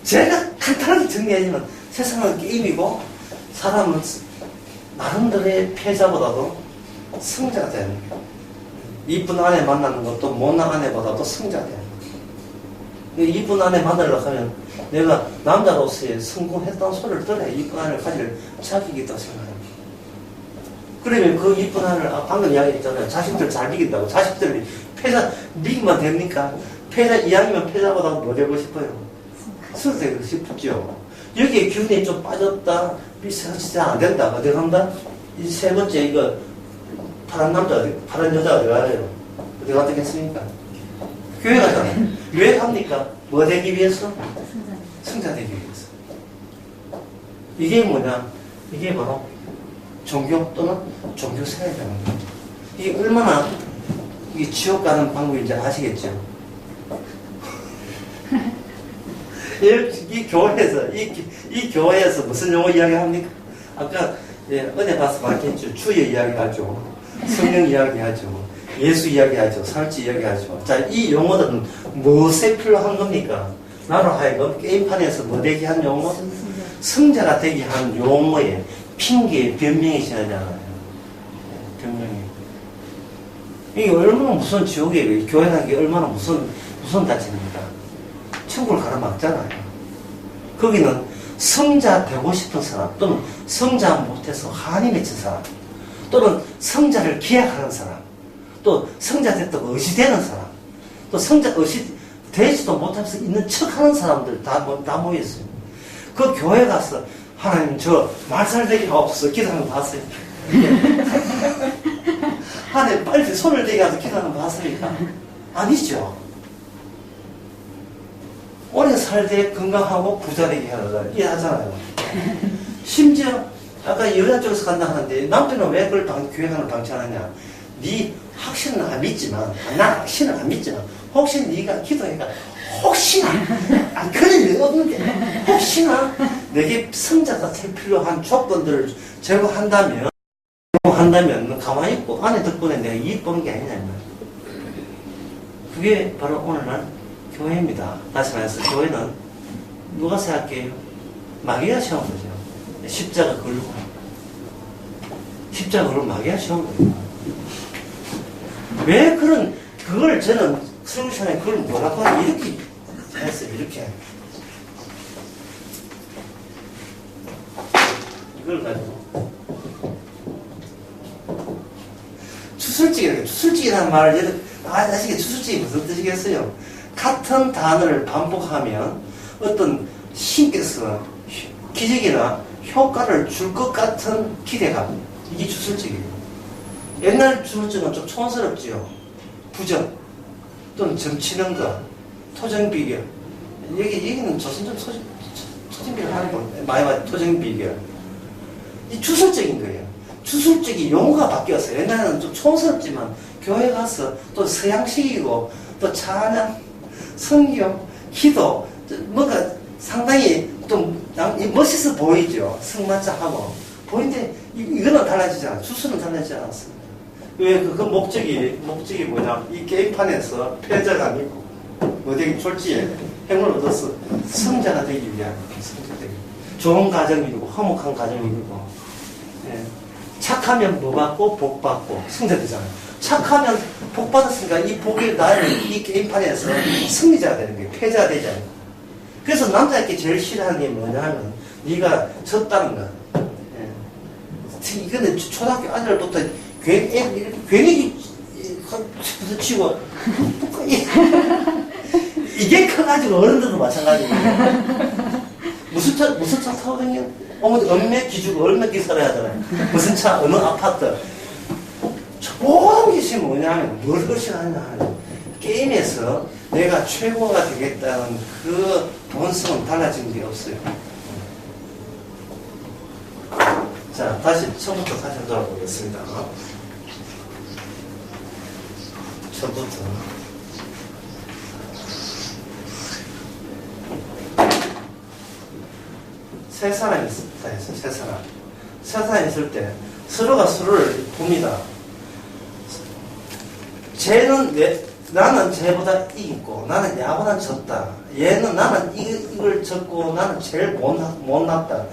제가 간단하게 정리하지만 세상은 게임이고 사람은 나름대로의 패자보다도 성자가 되는 거예요. 이쁜 아내 만나는 것도 못난 아내보다도 성자가 되는 거예요. 이쁜 아내 만나려고 하면 내가 남자로서의 성공했다는 소리를 들어야 이쁜 아내를 가질 자격이 있다고 생각합니다. 그러면 그 이쁜 아내를 방금 이야기했잖아요. 자식들 잘 이긴다고. 자식들이 패자 미기만 됩니까? 패자 이왕이면 패자보다 뭐 되고 싶어요? 성자 되고 싶죠. 여기에 기운이 좀 빠졌다. 진짜 안 된다. 어디 간다? 이 세 번째 이거 파란 남자 파란 여자 어디 가요? 어디 갔겠습니까? 교회 가잖아요. 왜 갑니까? 뭐 되기 위해서? 성자 되기 위해서. 이게 뭐냐? 이게 바로 종교 또는 종교 생활이라는 거예요. 이게 얼마나 이 지옥 가는 방법인지 아시겠죠? 이 교회에서 무슨 용어 이야기합니까? 아까 은혜 봐서 말했죠. 주여 이야기하죠. 성령 이야기하죠. 예수 이야기하죠. 살찌 이야기하죠. 자, 이 용어들은 무엇에 필요한 겁니까? 나로 하여금 게임판에서 뭐 되게 한 용어? 성자가 되게 한 용어에 핑계, 변명이 지나잖아요. 변명이. 이게 얼마나 무슨 지옥이에요. 교회라는 게 얼마나 무슨 단체입니까? 천국을 가로막잖아요. 거기는 성자 되고 싶은 사람, 또는 성자 못해서 한이 맺힌 사람, 또는 성자를 기약하는 사람, 또 성자 됐다고 의시되는 사람, 또 성자 의시 되지도 못하면서 있는 척하는 사람들 다 모였어요. 그 교회 가서 하나님 저 말살되게 하옵소서 기도하는 거 봤어요. 하나님 빨리 손을 대게 해서 기도하는 거 봤습니까? 아니죠. 오래 살되 건강하고 부자 되게 하잖아요. 심지어 아까 여자 쪽에서 간다 하는데 남편은 왜 그걸 교회관을 방치하느냐? 네 확신은 안 믿지만 난 확신은 안 믿지만 혹시 네가 기도해가 혹시나 그런 일이 없는데 혹시나 내게 성자가 될 필요한 조건들을 제공한다면 가만히 있고 아내 덕분에 내가 이익 보는 게 아니냐. 그게 바로 오늘날 교회입니다. 다시 말해서 교회는 누가 생각해요? 마귀가 세운 거죠. 십자가 걸고 마귀가 세운 거예요. 왜 그걸 저는 솔루션에 그걸 뭐라고 하냐 이렇게 했어요. 이렇게 이걸 가지고 추술직이라는 말을 아시게 추수증이 무슨 뜻이겠어요? 같은 단어를 반복하면 어떤 신께서 기적이나 효과를 줄 것 같은 기대감. 이게 추술증이에요. 옛날 추술증은 좀 촌스럽지요. 부정 또는 점치는 것, 토정비결. 여기는 조선전 토정비결 하는 거 많이 봐. 토정비결. 이 추술적인 거예요. 추술적인 용어가 바뀌었어요. 옛날에는 좀 촌스럽지만 교회 가서 또 서양식이고 또 찬양, 성경, 기도 뭔가 상당히 좀 멋있어 보이죠. 성만장하고 보이는데 이거는 달라지지 않아. 추수는 달라지지 않았습니다. 왜 그 목적이 뭐냐? 이 게임판에서 패자가 아니고 어디 졸지에 행을 얻어서 성자가 되기 위한 성자 되기. 좋은 가정이고 화목한 가정이고 예. 착하면 뭐 받고 복 받고 성자 되잖아요. 착하면 복 받았으니까 이 복이 나를 이 게임판에서 승리자가 되는 거예요. 패자가 되지 않아요. 그래서 남자에게 제일 싫어하는 게 뭐냐 하면 네가 졌다는 거야. 예. 이거는 초등학교 아들부터 괜히 부딪히고 이게 커가지고 어른들도 마찬가지예요. 무슨 차 타고 다녀? 어머니 읍내 기주고 얼마 기사를 하잖아요. 무슨 차 어느 아파트. 모든 것이 뭐냐면 뭘 것이라냐 하면 게임에서 내가 최고가 되겠다는 그 본성은 달라진 게 없어요. 자, 다시 처음부터 다시 돌아보겠습니다. 처음부터. 세 사람이 있었다 해서 세 사람이 있을 때 서로가 서로를 봅니다. 나는 쟤보다 이기고 나는 야보다 졌다. 얘는 나는 이걸 졌고 나는 제일 못났다.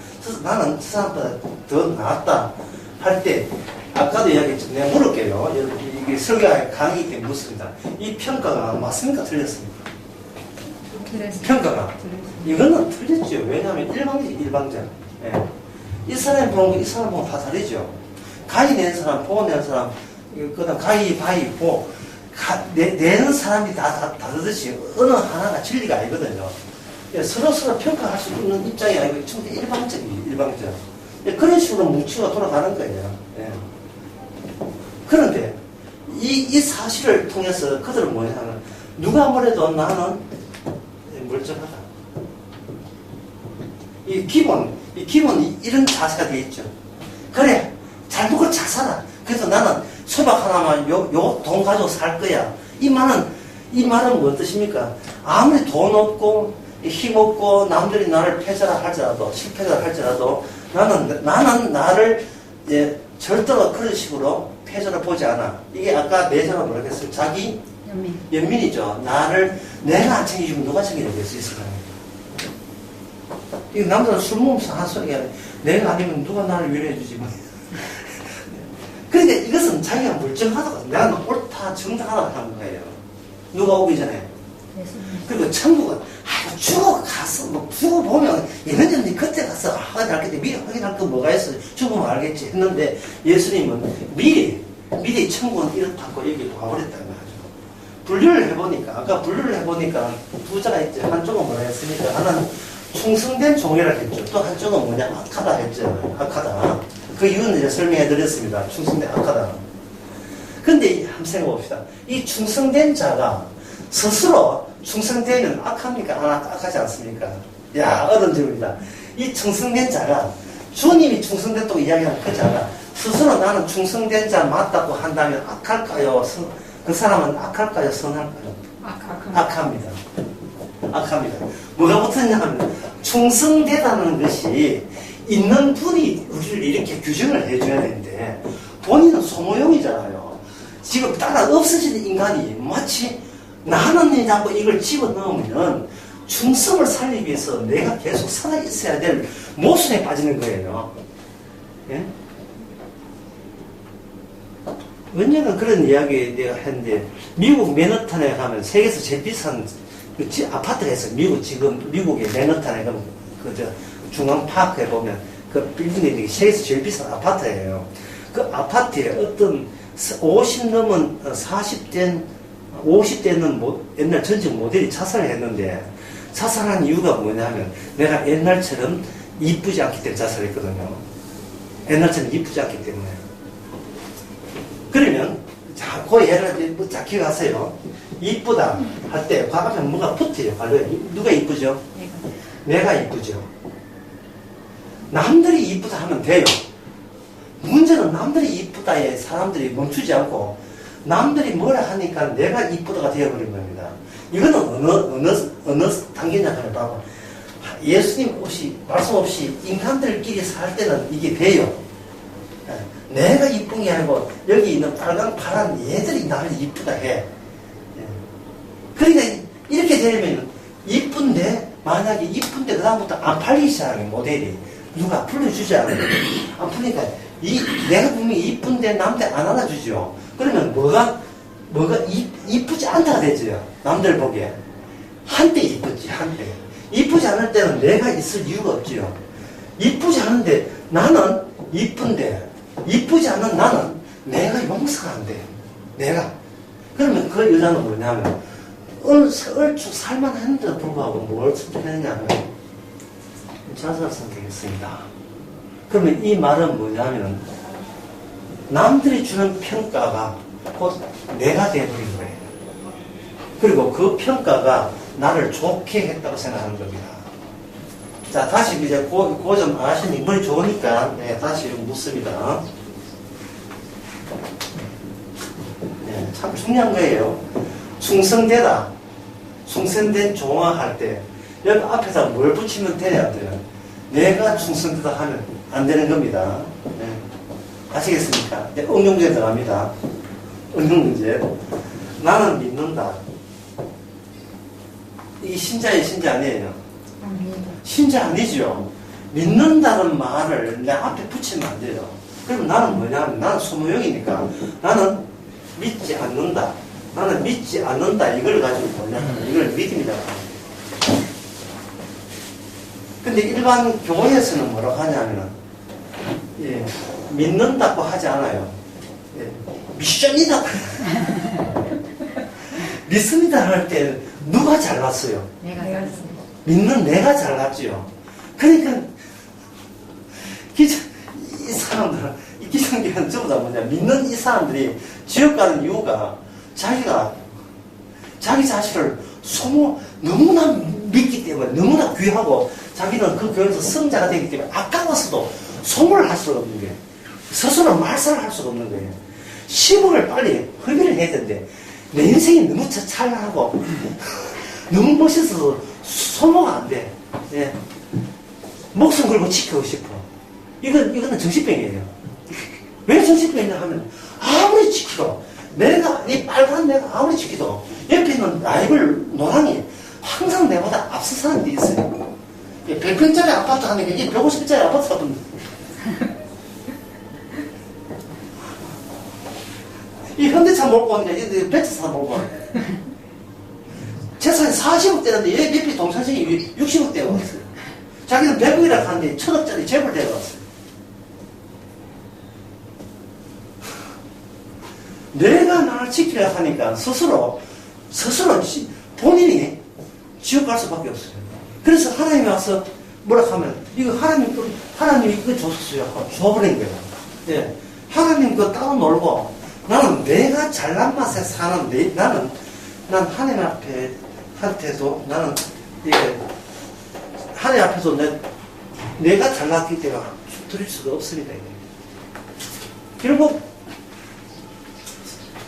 나는 저 사람보다 더 나았다 할 때 아까도 이야기했죠. 내가 물을게요. 여러분 이게 설교가 강의이기 때문에 묻습니다. 이 평가가 맞습니까? 틀렸습니까? 평가가 이거는 틀렸죠. 왜냐하면 일방적. 예. 이 사람이 보는 거 이 사람 보는 거 다 다르죠. 가위 낸 사람, 보 낸 사람, 그다음 가위, 바위, 보 내는 사람이 다 다르듯이 어느 하나가 진리가 아니거든요. 예, 서로 평가할 수 있는 입장이 아니고 전부 일방적이에요. 일방적. 예, 그런 식으로 뭉치가 돌아가는 거예요. 예. 그런데 이 사실을 통해서 그들은 뭐냐면 누가 뭐래도 나는 멀쩡하다. 이 기본 이런 자세가 되어 있죠. 그래, 잘 먹고 잘 살아. 그래서 나는 소박 하나만 요 돈 가지고 살 거야. 이 말은 뭐 뜻입니까? 아무리 돈 없고 힘 없고 남들이 나를 패자라 할지라도 실패자라 할지라도 나는 나를 절대로 그런 식으로 패자로 보지 않아. 이게 아까 내자가 뭐라고 했어요? 자기 연민이죠. 내가 안 챙겨주면 누가 챙겨줄 수 있을까요? 이 남자는 술 먹으면서 한 소리가 내가 아니면 누가 나를 위로해주지 뭐. 그런데 이것은 자기가 멀쩡하다고 내가 옳다 정당하다고 하는 거예요. 누가 오기 전에. 그리고 천국은 죽어보면 얘네들이 그때 가서 확인할 건데 미리 확인할 거 뭐가 있어 죽으면 알겠지 했는데 예수님은 미리 천국은 이렇다고 여기 와버렸다는 거죠. 아까 분류를 해보니까 부자가 있죠. 한쪽은 뭐라 했습니까? 하나는 충성된 종이라 했죠. 또 한쪽은 뭐냐? 악하다 했죠. 악하다. 그 이유는 이제 설명해 드렸습니다. 충성된 악하다. 근데 한번 생각해 봅시다. 이 충성된 자가 스스로 충성되면 악합니까? 악하지 않습니까? 야, 어른집입니다. 이 충성된 자가 주님이 충성됐다고 이야기하는 그 자가 스스로 나는 충성된 자 맞다고 한다면 악할까요? 그 사람은 악할까요? 선할까요? 악합니다. 뭐가 붙었냐 하면 충성되다는 것이 있는 분이 우리를 이렇게 규정을 해줘야 되는데 본인은 소모용이잖아요. 지금 따라 없어지는 인간이 마치 나는 자꾸 이걸 집어넣으면 충성을 살리기 위해서 내가 계속 살아있어야 될 모순에 빠지는 거예요. 예? 언젠가 그런 이야기 내가 했는데 미국 맨하탄에 가면 세계에서 제일 비싼 아파트가 있어요. 미국의 맨하탄에 가면 중앙파크에 보면 그 빌딩이 세계에서 제일 비싼 아파트예요. 그 아파트에 어떤 50 넘은 40된 50대는 옛날 전직 모델이 자살을 했는데, 자살한 이유가 뭐냐면, 내가 옛날처럼 이쁘지 않기 때문에 자살했거든요. 옛날처럼 이쁘지 않기 때문에. 그러면, 자, 그 예를 자, 기억하세요. 이쁘다 할 때, 과거에 뭐가 붙어요. 발로에. 누가 이쁘죠? 내가 이쁘죠. 남들이 이쁘다 하면 돼요. 문제는 남들이 이쁘다에 사람들이 멈추지 않고, 남들이 뭐라 하니까 내가 이쁘다가 되어버린 겁니다. 이거는 어느 단계냐 하면 봐봐. 예수님 없이, 말씀 없이 인간들끼리 살 때는 이게 돼요. 내가 이쁜 게 아니고, 여기 있는 빨강, 파란 얘들이 나를 이쁘다 해. 그러니까, 이렇게 되면, 이쁜데, 만약에 이쁜데, 그다음부터 안 팔리기 시작하는 모델이, 누가 풀려주지 않아요. 안 풀리니까, 내가 분명히 이쁜데 남들 안 안아주죠. 그러면 뭐가 이쁘지 않다가 되죠. 남들 보기에. 한때 이쁘지, 한때. 이쁘지 않을 때는 내가 있을 이유가 없지요. 이쁘지 않은데, 나는 이쁜데, 이쁘지 않은 나는 내가 용서가 안 돼. 내가. 그러면 그 여자는 뭐냐면, 얼추 살만한데도 불구하고 뭘 선택했냐면, 자살 선택했습니다. 그러면 이 말은 뭐냐면, 남들이 주는 평가가 곧 내가 되어버린 거예요. 그리고 그 평가가 나를 좋게 했다고 생각하는 겁니다. 자, 다시 이제 그 점 아시니, 머리 좋으니까, 네, 다시 묻습니다. 네, 참 중요한 거예요. 충성되다. 충성된 종화할 때, 여기 앞에다 뭘 붙이면 돼야 돼요. 내가 충성되다 하면 안 되는 겁니다. 네. 아시겠습니까? 네, 응용문제 들어갑니다. 응용문제. 나는 믿는다. 이게 신자예요, 신자 아니에요? 신자 아니죠. 믿는다는 말을 내 앞에 붙이면 안 돼요. 그럼 나는 뭐냐면, 나는 소모용이니까, 나는 믿지 않는다. 나는 믿지 않는다. 이걸 가지고 뭐냐면, 이걸 믿음이라고 합니다. 근데 일반 교회에서는 뭐라고 하냐면, 예, 믿는다고 하지 않아요. 예, 믿습니다. 믿습니다 할 때 누가 잘났어요? 내가 잘났어요. 믿는 내가 잘났지요. 그러니까 이 사람들은, 이 기성교회는 전부 다 뭐냐, 믿는 이 사람들이 지옥 가는 이유가 자기가 자기 자신을 너무나 믿기 때문에, 너무나 귀하고, 자기는 그 교회에서 성자가 되기 때문에 아까워서도 소모를 할 수가 없는 거예요. 스스로 말살을 할 수가 없는 거예요. 시험을 빨리 흡입을 해야 되는데, 내 인생이 너무 찬란하고 너무 멋있어서 소모가 안 돼. 예. 목숨 걸고 지키고 싶어. 이거는 정신병이에요. 왜 정신병이냐 하면, 아무리 지키도, 이 빨간 내가 아무리 지키도, 옆에 있는 라이벌 노랑이 항상 내보다 앞서 사는 데 있어요. 100평짜리 아파트 하는 게 150평짜리 아파트 사던데. 이 현대차 몰고 오는 게 벤츠차 몰고 오는 게. 재산이 40억대인데 얘 옆에 동산생이 60억대가 왔어요. 자기는 100억이라고 하는데 1000억짜리 재벌대가 왔어요. 내가 나를 지키려 하니까 스스로 본인이 지옥 갈 수밖에 없어요. 그래서 하나님이 와서 뭐라 하면, 이거 하나님이 이거 줬어요. 줘버린 거예요. 예. 하나님 그거 따로 놀고, 나는 내가 잘난 맛에 사는데, 난 하나님 한테도, 나는, 이게, 하나님 앞에서 내가 잘났기 때문에 드릴 수가 없습니다. 결국,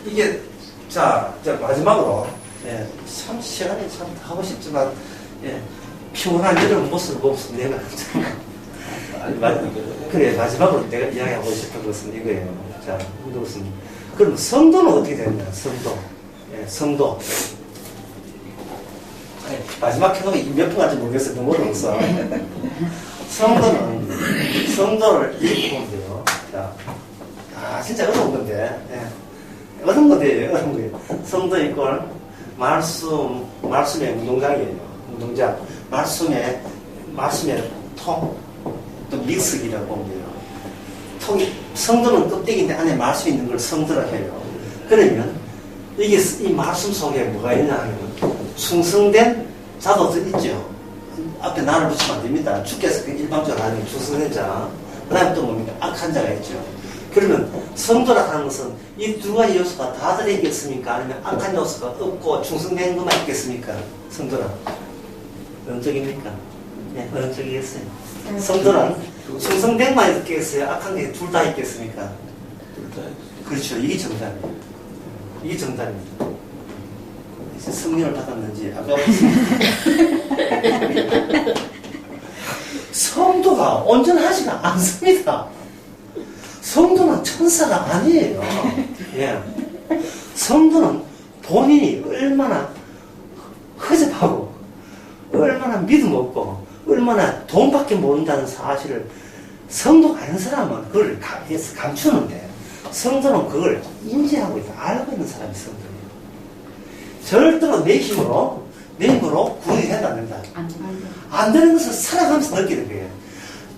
이게, 자, 마지막으로, 예, 참, 시간이 참 하고 싶지만, 예, 피곤한 여러분 모습을 보면서 내가 그래, 마지막으로 내가 이야기하고 싶은 것은 이거예요. 자, 이것은. 그럼 성도는 어떻게 되느냐, 성도. 예, 성도. 예, 마지막 해석이 몇 분 할지 모르겠어요. 너무 어려워서. 성도를 이렇게 보면 돼요. 자, 진짜 어려운 건데, 예. 어려운 건데요, 어려운 거예요. 성도 이꼴, 말씀의 운동장이에요. 운동장. 말씀의 통, 또 믹스기라고 보면 돼요. 성도는 껍데기인데 안에 말씀이 있는 걸 성도라 해요. 그러면 이게 이 말씀 속에 뭐가 있냐 하면 충성된 자도 있죠. 앞에 나를 붙이면 안 됩니다. 주께서 그 일방적으로 하는 충성된 자. 그 다음에 또 뭡니까? 악한 자가 있죠. 그러면 성도라 하는 것은 이 두 가지 요소가 다 들어있겠습니까? 아니면 악한 요소가 없고 충성된 것만 있겠습니까? 성도라. 어느 쪽입니까? 네, 어느 쪽이겠어요? 성도란 충성된 것만 있겠어요? 악한 게 둘 다 있겠습니까? 그렇죠. 이게 정답이에요. 이게 정답입니다. 이제 승리를 받았는지 아까 성도가 온전하지가 않습니다. 성도는 천사가 아니에요. 예. 성도는 본인이 얼마나 허접하고 얼마나 믿음 없고 얼마나 돈밖에 모른다는 사실을 성도가 아닌 사람은 그걸 감추는데 성도는 그걸 인지하고 있다. 알고 있는 사람이 성도예요. 절대로 내 힘으로 구원이 된다 안 된다. 안 되는 것을 살아가면서 느끼는 거예요.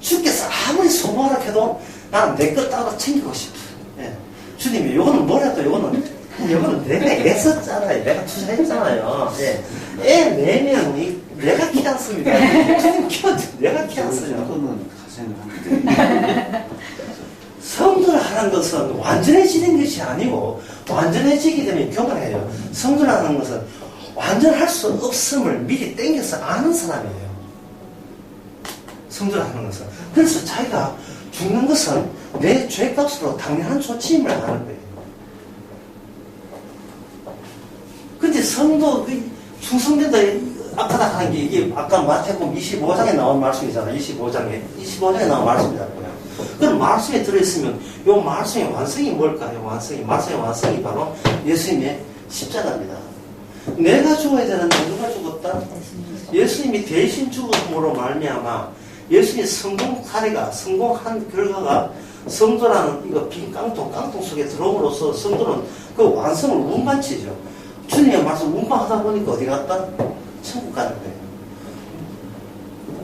주께서 아무리 소망을 해도 나는 내 것 따로 챙기고 싶어. 예. 주님이 요거는 뭐라도 요거는 내가 애썼잖아요. 내가 투자했잖아요. 예. 애 내면 내가 키웠습니다. 주님 키웠죠. 내가 키웠어요. 그거는 가생하는데 성도를 하는 것은 완전해지는 것이 아니고 완전해지기 되면 교만해요. 성도를 하는 것은 완전할 수 없음을 미리 땡겨서 아는 사람이에요. 성도를 하는 것은. 그래서 자기가 죽는 것은 내 죄값으로 당연한 조치임을 아는 거예요. 근데 성도 충성된다 악하다 하는 게 이게 아까 마태복음 25장에 나온 말씀이잖아요. 25장에 나온 말씀이잖아요. 그럼 말씀에 들어있으면 이 말씀의 완성이 뭘까요? 말씀의 완성이 바로 예수님의 십자가입니다. 내가 죽어야 되는데 누가 죽었다? 예수님이 대신 죽음으로 말미암아 예수님의 성공한 결과가 성도라는 이거 빈 깡통 속에 들어옴으로써 성도는 그 완성을 운반치죠. 주님의 말씀 운반하다 보니까 어디 갔다? 천국 가는 거예요.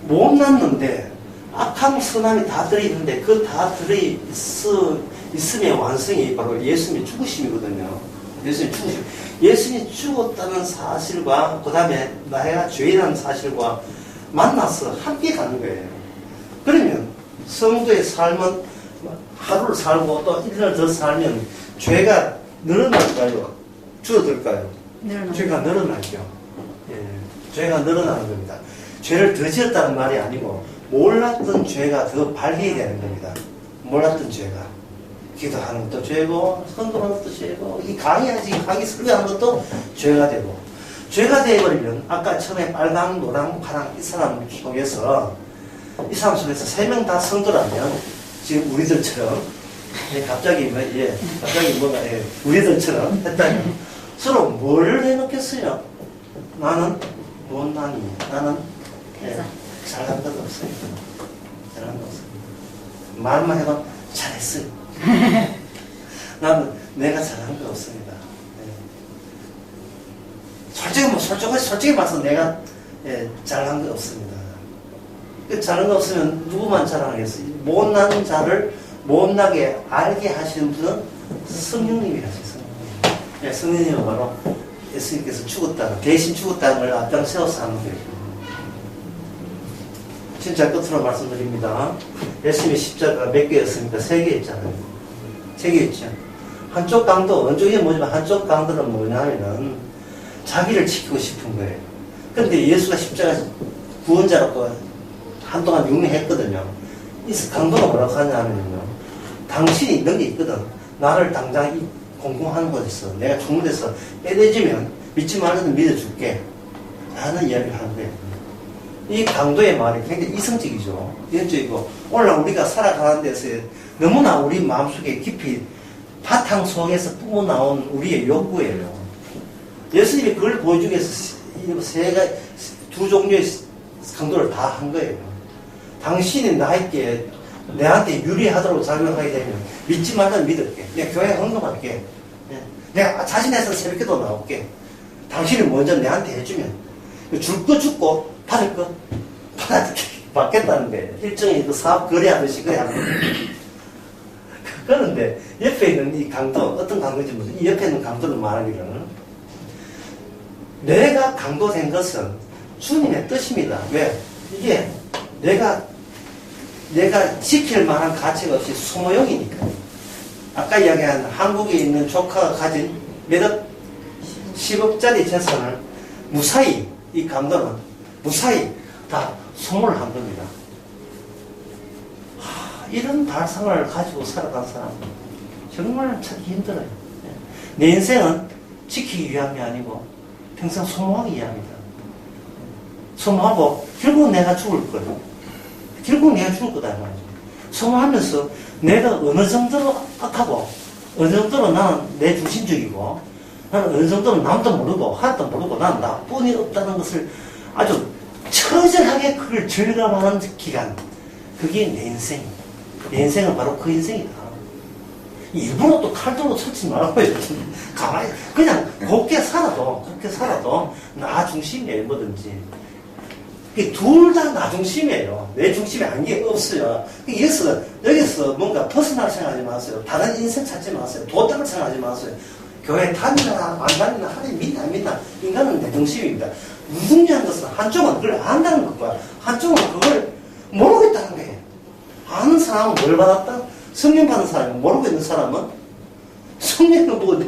못 났는데 악함, 선함이 다 들어있는데 그 다 들어있음의 완성이 바로 예수님의 죽으심이거든요. 예수님이 죽었다는 사실과 그 다음에 나가 죄인이라는 사실과 만나서 함께 가는 거예요. 그러면 성도의 삶은 하루를 살고 또 1년을 더 살면 죄가 늘어날까요? 줄어들까요? 죄가 늘어나죠. 예, 죄가 늘어나는 겁니다. 죄를 더 지었다는 말이 아니고 몰랐던 죄가 더 발견이 되는 겁니다. 몰랐던 죄가. 기도하는 것도 죄고 선동하는 것도 죄고 이 강의 설교하는 것도 죄가 되고 죄가 되어버리면 아까 처음에 빨강, 노랑, 파랑 이 사람 속에서 이 사람 속에서 3명 다 성도라면 지금 우리들처럼 갑자기 뭔가 우리들처럼 했다면 서로 뭘 해놓겠어요? 나는 못나니 나는 잘한 것 없습니다. 잘한 것 없습니다. 말만 해도 잘했어요. 나는 내가 잘한 거 없습니다. 솔직히 말해서 내가 잘한 거 없습니다. 잘한 거 없으면 누구만 자랑하겠어요? 못난 자를 못나게 알게 하시는 분은 성령님이 하시죠. 성령님은 바로 예수님께서 대신 죽었다는 걸 앞장 세워서 하는 거예요. 진짜 끝으로 말씀드립니다. 예수님의 십자가가 몇 개였습니까? 3개 있잖아요. 3개 있죠. 한쪽 강도, 원쪽이 뭐지만 한쪽 강도는 뭐냐면은 자기를 지키고 싶은 거예요. 그런데 예수가 십자가 구원자라고 한동안 유명했거든요. 이 강도가 뭐라고 하냐면요. 당신이 너게 있거든. 나를 당장 이 공공하는 곳에서 내가 죽는 데서 빼내주면 믿지 말아도 믿어줄게. 라는 이야기를 하는 거예요. 이 강도의 말이 굉장히 이성적이죠. 이성적이고 오늘 우리가 살아가는 데서 너무나 우리 마음속에 깊이 바탕 속에서 뿜어나온 우리의 욕구예요. 예수님이 그걸 보여주기 위해서 두 종류의 강도를 다 한 거예요. 당신이 나에게 내한테 유리하도록 작용하게 되면 믿지 말면 믿을게. 내가 교회에 헌금할게. 내가 자신에서 새벽기도 나올게. 당신이 먼저 내한테 해주면 줄 거 죽고 받을 거 받겠다는 거예요. 일종의 그 사업 거래하듯이 그래 하는 거예요. 그런데 옆에 있는 이 강도, 어떤 강도인지 모르겠어요. 이 옆에 있는 강도는 말하기를 내가 강도된 것은 주님의 뜻입니다. 왜? 이게 내가 지킬 만한 가치가 없이 소모용이니까. 아까 이야기한 한국에 있는 조카가 가진 몇억 10억짜리 재산을 무사히, 이 강도는 무사히 다 소모를 한 겁니다. 이런 발상을 가지고 살아간 사람 정말 찾기 힘들어요. 내 인생은 지키기 위함이 아니고 평생 소모하기 위함이다. 소모하고 결국 내가 죽을 거예요. 결국 내가 죽을 거다 말이죠. 소모하면서 내가 어느 정도로 악하고 어느 정도로 나는 내 중심적이고 나는 어느 정도로 남도 모르고 하나도 모르고 나는 나뿐이 없다는 것을 아주 처절하게 그걸 절감하는 기간, 그게 내 인생입니다. 내 인생은 바로 그 인생이다. 일부러 또 칼도로 설치 말고요. 가만히 그냥 곱게 살아도 나 중심이에요. 뭐든지 둘 다 나 중심이에요. 내 중심에 한게 없어요. 여기서 뭔가 퍼스널 생각하지 마세요. 다른 인생 찾지 마세요. 도덕을 생각하지 마세요. 교회 다니나 안 다니나 하나님 믿나 안 믿나 인간은 내 중심입니다. 무중요한 것은 한쪽은 그걸 안다는 것과 한쪽은 그걸 모르겠다는 거예요. 아는 사람은 뭘 받았다? 성령 받은 사람이 모르고 있는 사람은 성령을 보고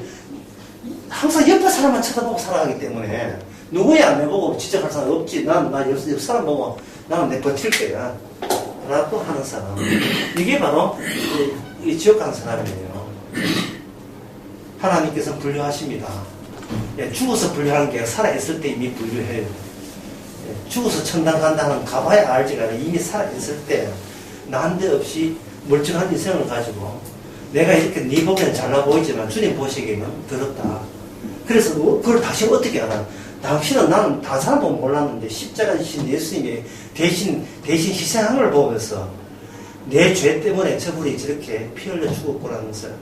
항상 옆에 사람만 쳐다보고 살아가기 때문에 누구야 내 보고 지적할 사람 없지. 난 옆 사람 보고 나는 내 버틸 거야 라고 하는 사람, 이게 바로 이 지옥 가는 사람이에요. 하나님께서 분류하십니다. 죽어서 분류하는 게 살아있을 때 이미 분류해요. 죽어서 천당 간다는 가봐야 알지가 이미 살아있을 때 난데없이 멀쩡한 인생을 가지고 내가 이렇게 네 보기에는 잘나 보이지만 주님 보시기에는 더럽다. 그래서 그걸 다시 어떻게 알아? 당신은 나는 다른 사람 보면 몰랐는데 십자가이신 예수님이 대신 희생한 걸 보면서 내 죄 때문에 저분이 저렇게 피 흘려 죽었구라는 것을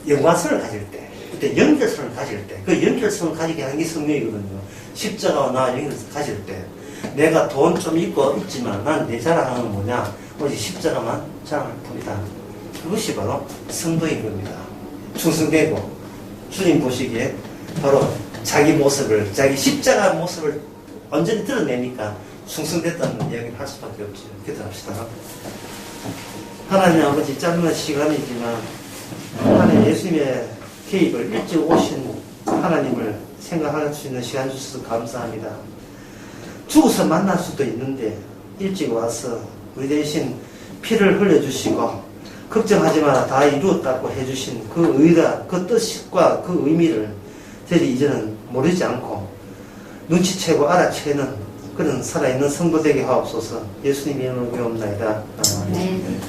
연관성을 가질 때, 그때 연결성을 가질 때, 그 연결성을 가지게 하는 게 성령이거든요. 십자가와 나 연결성을 가질 때 내가 돈 좀 있지만 난 내 자랑하는 뭐냐? 오직 십자가만 자랑할 뿐이다. 그것이 바로 성도인 겁니다. 충성되고 주님 보시기에 바로 자기 모습을, 자기 십자가 모습을 완전히 드러내니까 충성됐다는 이야기를 할 수밖에 없죠. 기도합시다. 하나님 아버지, 짧은 시간이지만 하나님 예수님의 개입을 일찍 오신 하나님을 생각할 수 있는 시간 주셔서 감사합니다. 죽어서 만날 수도 있는데 일찍 와서 우리 대신 피를 흘려주시고 걱정하지 마라 다 이루었다고 해주신 그 의가, 그 뜻과 그 의미를 저희 이제는 모르지 않고 눈치채고 알아채는 그런 살아있는 성도 되게 하옵소서. 예수님 이름으로 배웁나이다. 아멘.